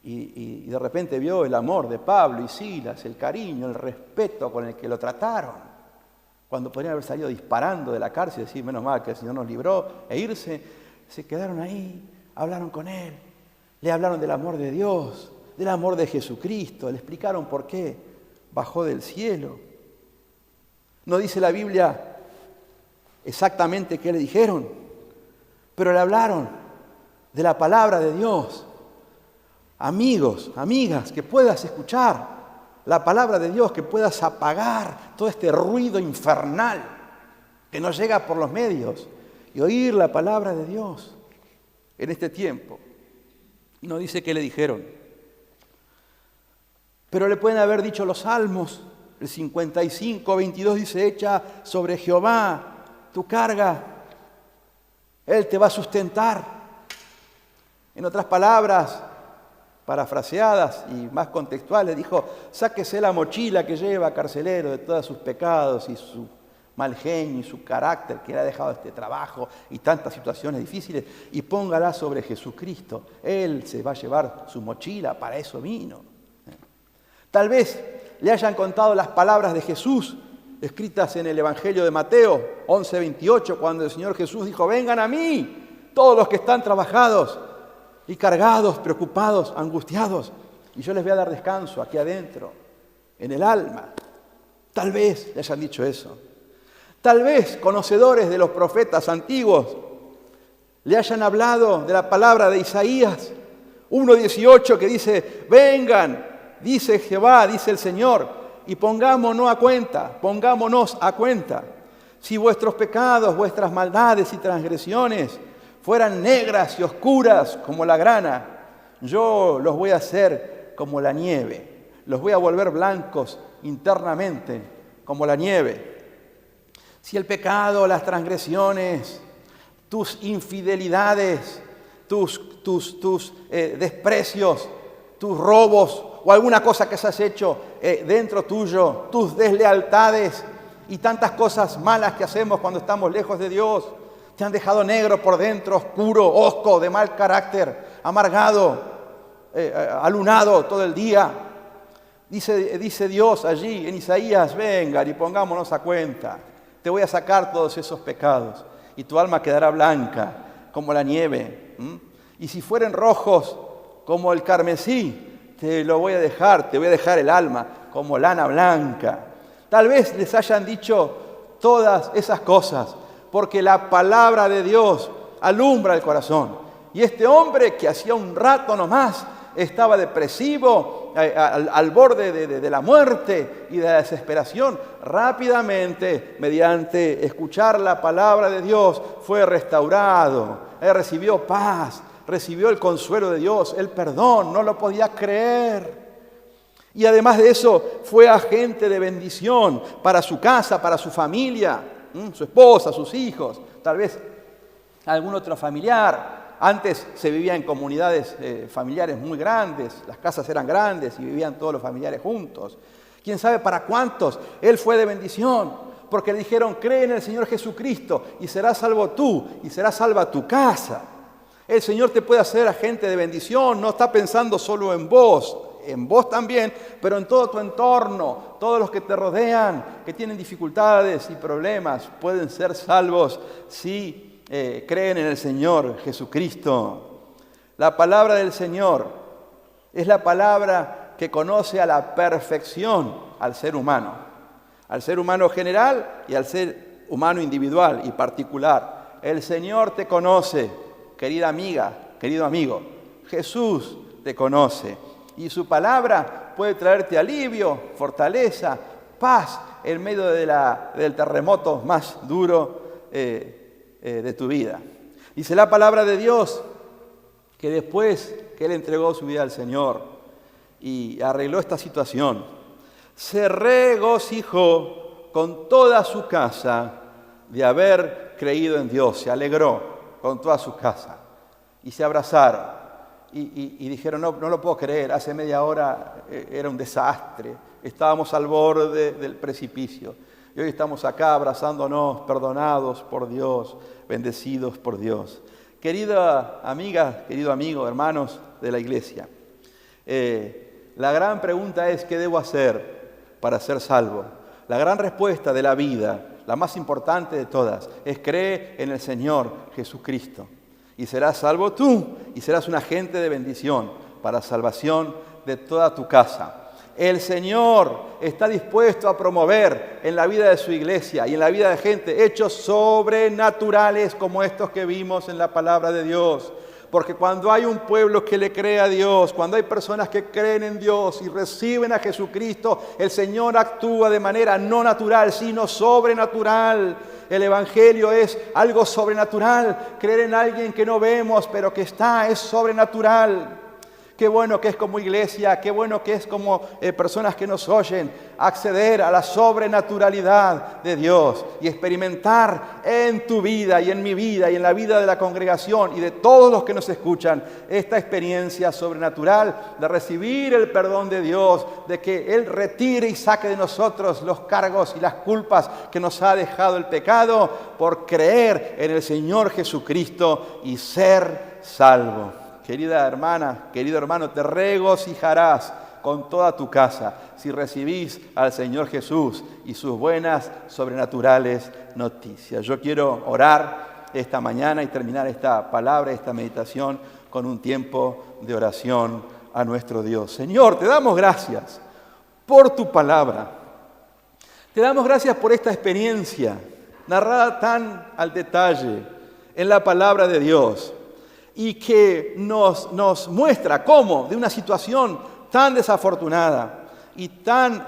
Y de repente vio el amor de Pablo y Silas, el cariño, el respeto con el que lo trataron. Cuando podrían haber salido disparando de la cárcel y decir, menos mal que el Señor nos libró, e irse, se quedaron ahí, hablaron con él. Le hablaron del amor de Dios, del amor de Jesucristo, le explicaron por qué bajó del cielo. No dice la Biblia exactamente qué le dijeron, pero le hablaron de la palabra de Dios. Amigos, amigas, que puedas escuchar la palabra de Dios, que puedas apagar todo este ruido infernal que nos llega por los medios y oír la palabra de Dios en este tiempo. No dice qué le dijeron, pero le pueden haber dicho los salmos. El 55, 22 dice, echa sobre Jehová tu carga, Él te va a sustentar. En otras palabras, parafraseadas y más contextuales, dijo, sáquese la mochila que lleva, carcelero, de todos sus pecados y su mal genio y su carácter que le ha dejado este trabajo y tantas situaciones difíciles, y póngala sobre Jesucristo. Él se va a llevar su mochila, para eso vino. Tal vez le hayan contado las palabras de Jesús escritas en el Evangelio de Mateo 11:28, cuando el Señor Jesús dijo, vengan a mí todos los que están trabajados y cargados, preocupados, angustiados, y yo les voy a dar descanso aquí adentro, en el alma. Tal vez le hayan dicho eso. Tal vez conocedores de los profetas antiguos le hayan hablado de la palabra de Isaías 1:18 que dice, vengan, dice Jehová, dice el Señor, y pongámonos a cuenta. Si vuestros pecados, vuestras maldades y transgresiones fueran negras y oscuras como la grana, yo los voy a hacer como la nieve, los voy a volver blancos internamente como la nieve. Si el pecado, las transgresiones, tus infidelidades, tus desprecios, tus robos o alguna cosa que se has hecho dentro tuyo, tus deslealtades y tantas cosas malas que hacemos cuando estamos lejos de Dios, te han dejado negro por dentro, oscuro, hosco, de mal carácter, amargado, alunado todo el día. Dice Dios allí en Isaías, vengan y pongámonos a cuenta. Te voy a sacar todos esos pecados y tu alma quedará blanca como la nieve. Y si fueren rojos como el carmesí, te voy a dejar el alma como lana blanca. Tal vez les hayan dicho todas esas cosas, porque la palabra de Dios alumbra el corazón. Y este hombre que hacía un rato nomás estaba depresivo, al borde de la muerte y de la desesperación, rápidamente, mediante escuchar la palabra de Dios, fue restaurado. Él recibió paz, recibió el consuelo de Dios, el perdón, no lo podía creer. Y además de eso, fue agente de bendición para su casa, para su familia, su esposa, sus hijos, tal vez algún otro familiar. Antes se vivía en comunidades familiares muy grandes, las casas eran grandes y vivían todos los familiares juntos. ¿Quién sabe para cuántos? Él fue de bendición, porque le dijeron, cree en el Señor Jesucristo y serás salvo tú y será salva tu casa. El Señor te puede hacer agente de bendición, no está pensando solo en vos. en vos también, pero en todo tu entorno, todos los que te rodean, que tienen dificultades y problemas, pueden ser salvos si creen en el Señor Jesucristo. La palabra del Señor es la palabra que conoce a la perfección al ser humano general y al ser humano individual y particular. El Señor te conoce, querida amiga, querido amigo. Jesús te conoce y su palabra puede traerte alivio, fortaleza, paz en medio del terremoto más duro de tu vida. Dice la palabra de Dios que después que Él entregó su vida al Señor y arregló esta situación, se regocijó con toda su casa de haber creído en Dios, se alegró con toda su casa y se abrazaron y dijeron, no lo puedo creer, hace media hora era un desastre, estábamos al borde del precipicio y hoy estamos acá abrazándonos, perdonados por Dios, bendecidos por Dios. Querida amiga, querido amigo, hermanos de la iglesia, la gran pregunta es, ¿qué debo hacer para ser salvo? La gran respuesta de la vida, la más importante de todas, es cree en el Señor Jesucristo. Y serás salvo tú, y serás un agente de bendición para salvación de toda tu casa. El Señor está dispuesto a promover en la vida de su iglesia y en la vida de gente hechos sobrenaturales como estos que vimos en la palabra de Dios. Porque cuando hay un pueblo que le cree a Dios, cuando hay personas que creen en Dios y reciben a Jesucristo, el Señor actúa de manera no natural, sino sobrenatural. El Evangelio es algo sobrenatural. Creer en alguien que no vemos, pero que está, es sobrenatural. Qué bueno que es como iglesia, qué bueno que es como personas que nos oyen, acceder a la sobrenaturalidad de Dios y experimentar en tu vida y en mi vida y en la vida de la congregación y de todos los que nos escuchan esta experiencia sobrenatural de recibir el perdón de Dios, de que Él retire y saque de nosotros los cargos y las culpas que nos ha dejado el pecado por creer en el Señor Jesucristo y ser salvo. Querida hermana, querido hermano, te regocijarás con toda tu casa si recibís al Señor Jesús y sus buenas sobrenaturales noticias. Yo quiero orar esta mañana y terminar esta palabra, esta meditación con un tiempo de oración a nuestro Dios. Señor, te damos gracias por tu palabra. Te damos gracias por esta experiencia narrada tan al detalle en la palabra de Dios. Y que nos muestra cómo de una situación tan desafortunada y tan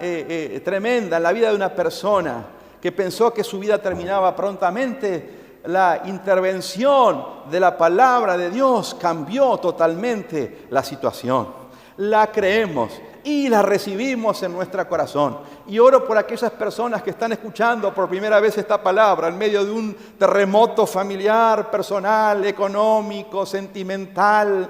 tremenda en la vida de una persona que pensó que su vida terminaba prontamente, la intervención de la palabra de Dios cambió totalmente la situación. La creemos y la recibimos en nuestro corazón. Y oro por aquellas personas que están escuchando por primera vez esta palabra en medio de un terremoto familiar, personal, económico, sentimental,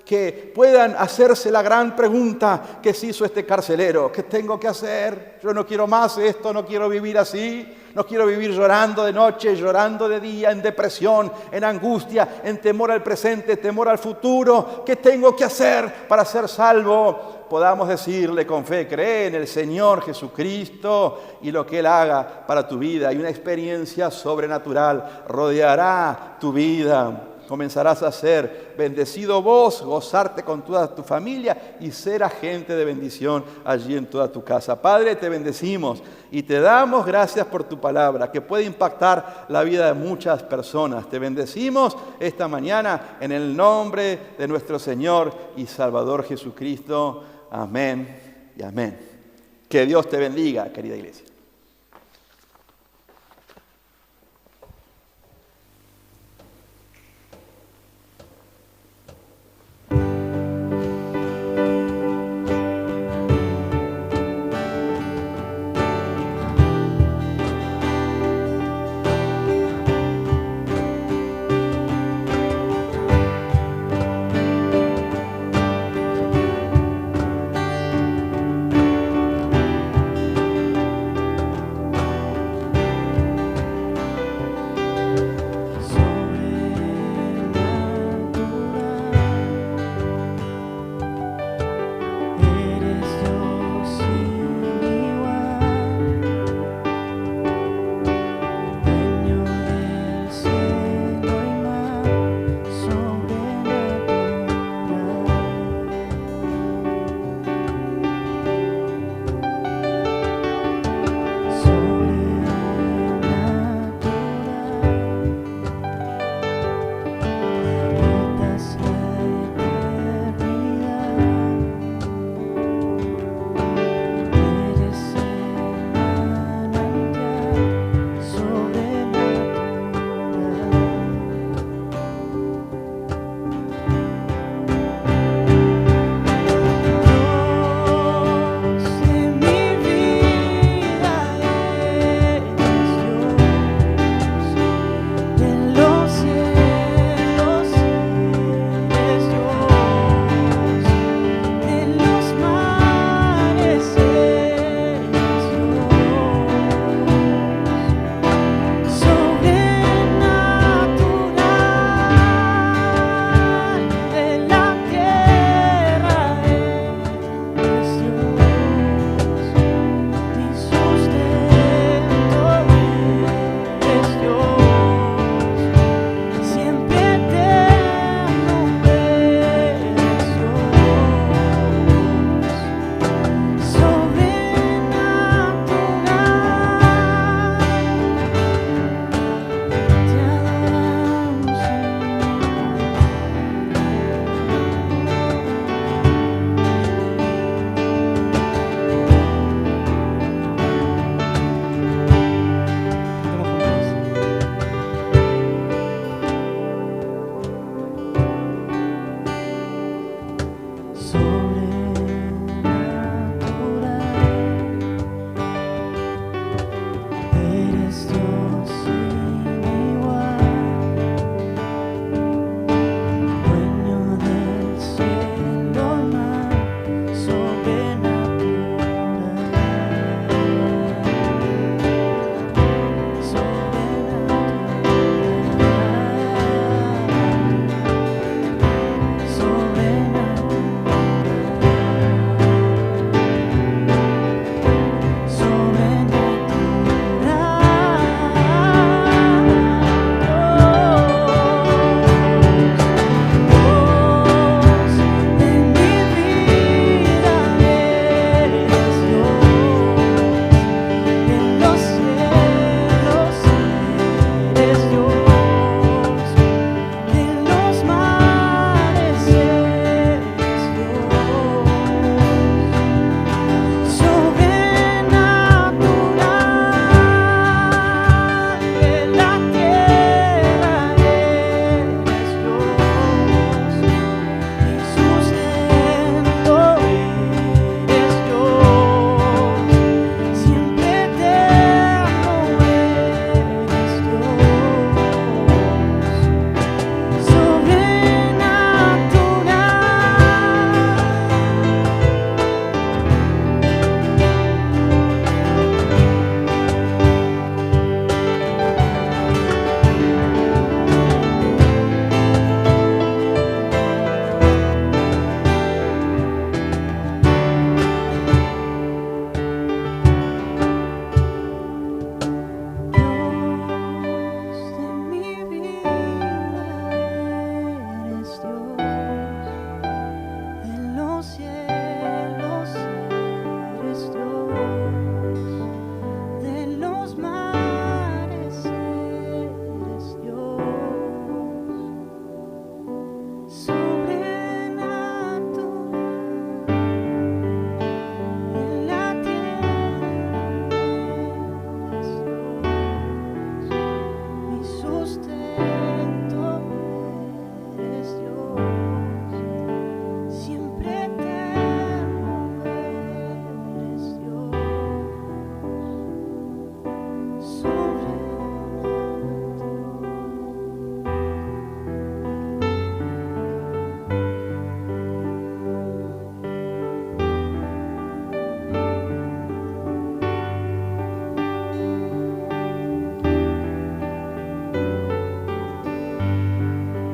que puedan hacerse la gran pregunta que se hizo este carcelero. ¿Qué tengo que hacer? Yo no quiero más esto, no quiero vivir así. No quiero vivir llorando de noche, llorando de día, en depresión, en angustia, en temor al presente, temor al futuro. ¿Qué tengo que hacer para ser salvo? Podamos decirle con fe, cree en el Señor Jesucristo y lo que Él haga para tu vida. Y una experiencia sobrenatural rodeará tu vida. Comenzarás a ser bendecido vos, gozarte con toda tu familia y ser agente de bendición allí en toda tu casa. Padre, te bendecimos y te damos gracias por tu palabra que puede impactar la vida de muchas personas. Te bendecimos esta mañana en el nombre de nuestro Señor y Salvador Jesucristo. Amén y amén. Que Dios te bendiga, querida iglesia.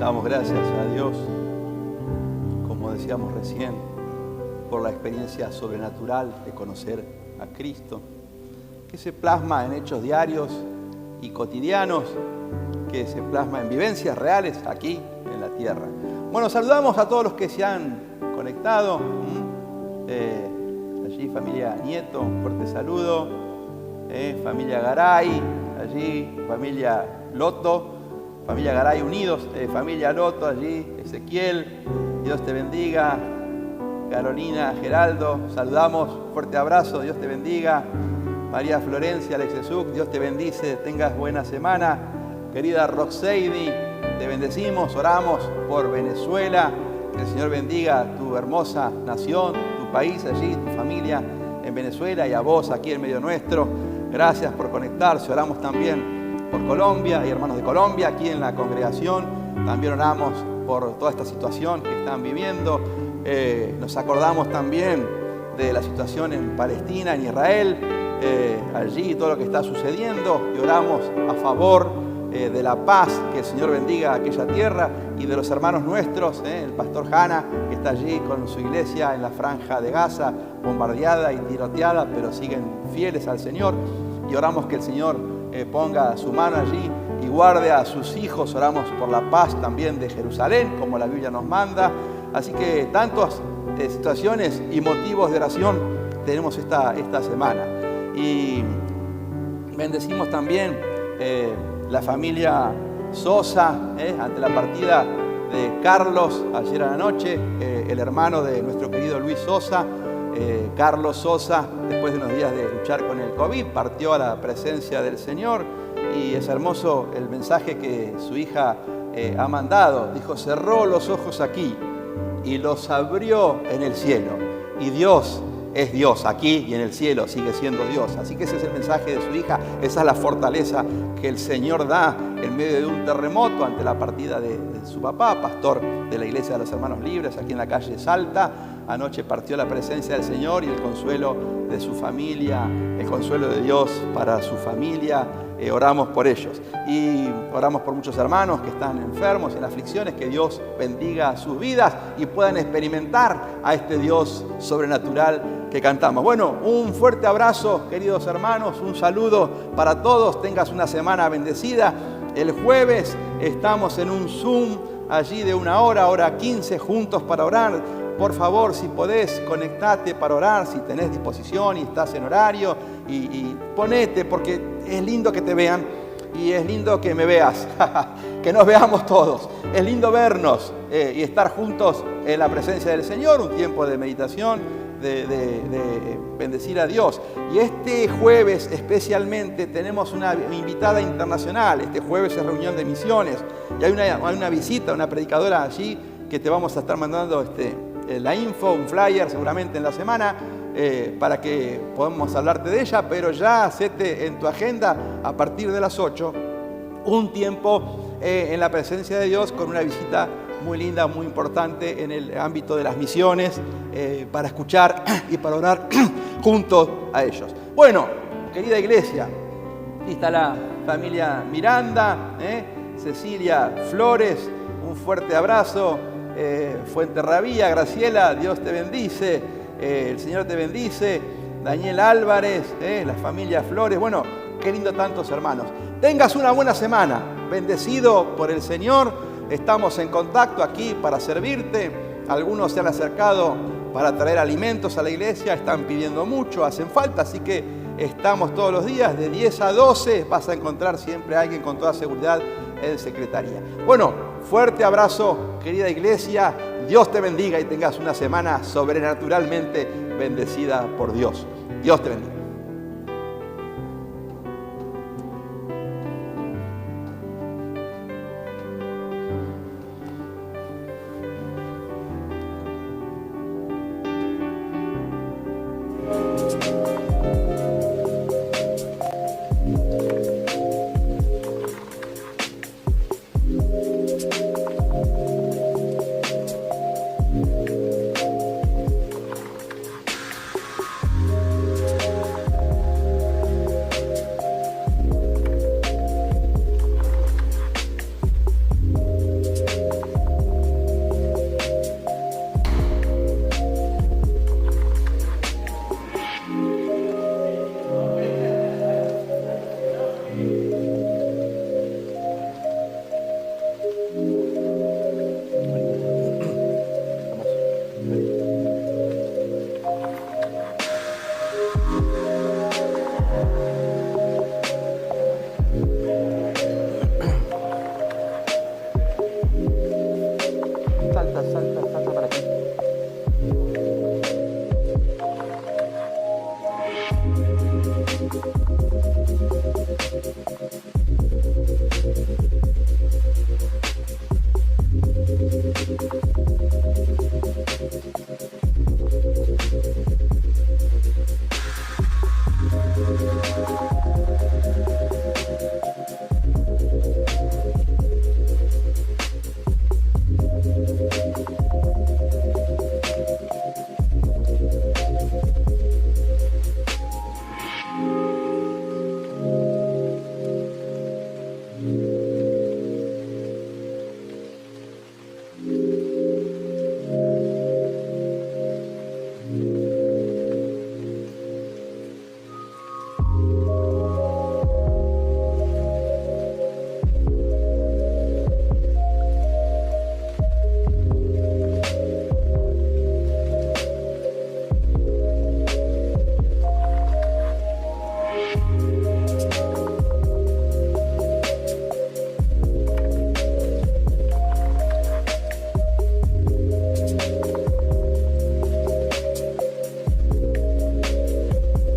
Damos gracias a Dios, como decíamos recién, por la experiencia sobrenatural de conocer a Cristo, que se plasma en hechos diarios y cotidianos, que se plasma en vivencias reales aquí en la tierra. Bueno, saludamos a todos los que se han conectado. Allí familia Nieto, un fuerte saludo. Familia Garay, allí familia Loto. Familia Garay Unidos, familia Loto allí, Ezequiel, Dios te bendiga. Carolina, Geraldo, saludamos, fuerte abrazo, Dios te bendiga. María Florencia, Alex Jesús, Dios te bendice, tengas buena semana. Querida Roxeidi, te bendecimos, oramos por Venezuela, que el Señor bendiga tu hermosa nación, tu país allí, tu familia en Venezuela y a vos aquí en medio nuestro. Gracias por conectarse, oramos también por Colombia y hermanos de Colombia aquí en la congregación. También oramos por toda esta situación que están viviendo. Nos acordamos también de la situación en Palestina, en Israel, allí todo lo que está sucediendo y oramos a favor de la paz, que el Señor bendiga aquella tierra y de los hermanos nuestros, el pastor Hanna, que está allí con su iglesia en la franja de Gaza, bombardeada y tiroteada, pero siguen fieles al Señor y oramos que el Señor ponga su mano allí y guarde a sus hijos. Oramos por la paz también de Jerusalén, como la Biblia nos manda. Así que tantas situaciones y motivos de oración tenemos esta semana. Y bendecimos también la familia Sosa, ante la partida de Carlos ayer a la noche, el hermano de nuestro querido Luis Sosa. Carlos Sosa, después de unos días de luchar con el COVID, partió a la presencia del Señor y es hermoso el mensaje que su hija ha mandado. Dijo, cerró los ojos aquí y los abrió en el cielo. Y Dios es Dios aquí y en el cielo sigue siendo Dios. Así que ese es el mensaje de su hija. Esa es la fortaleza que el Señor da en medio de un terremoto ante la partida de su papá, pastor de la Iglesia de los Hermanos Libres, aquí en la calle Salta. Anoche partió la presencia del Señor y el consuelo de su familia, el consuelo de Dios para su familia. Oramos por ellos y oramos por muchos hermanos que están enfermos, en aflicciones, que Dios bendiga sus vidas y puedan experimentar a este Dios sobrenatural que cantamos. Bueno, un fuerte abrazo, queridos hermanos, un saludo para todos, tengas una semana bendecida. El jueves estamos en un Zoom allí de 1 hora, hora 15, juntos para orar. Por favor, si podés, conectate para orar, si tenés disposición y estás en horario, y ponete, porque es lindo que te vean y es lindo que me veas, que nos veamos todos. Es lindo vernos y estar juntos en la presencia del Señor, un tiempo de meditación, de bendecir a Dios. Y este jueves especialmente tenemos una invitada internacional. Este jueves es reunión de misiones y hay una visita, una predicadora allí que te vamos a estar mandando la info, un flyer seguramente en la semana para que podamos hablarte de ella, pero ya hacete en tu agenda a partir de las 8 un tiempo en la presencia de Dios con una visita muy linda, muy importante en el ámbito de las misiones, para escuchar y para orar juntos a ellos. Bueno, querida iglesia, aquí está la familia Miranda, Cecilia Flores, un fuerte abrazo. Fuenterrabía, Graciela, Dios te bendice, el Señor te bendice. Daniel Álvarez, la familia Flores, bueno, qué lindo tantos hermanos. Tengas una buena semana, bendecido por el Señor. Estamos en contacto aquí para servirte. Algunos se han acercado para traer alimentos a la iglesia, están pidiendo mucho, hacen falta, así que estamos todos los días de 10 a 12, vas a encontrar siempre a alguien con toda seguridad en secretaría. Bueno, fuerte abrazo, querida iglesia, Dios te bendiga y tengas una semana sobrenaturalmente bendecida por Dios. Dios te bendiga.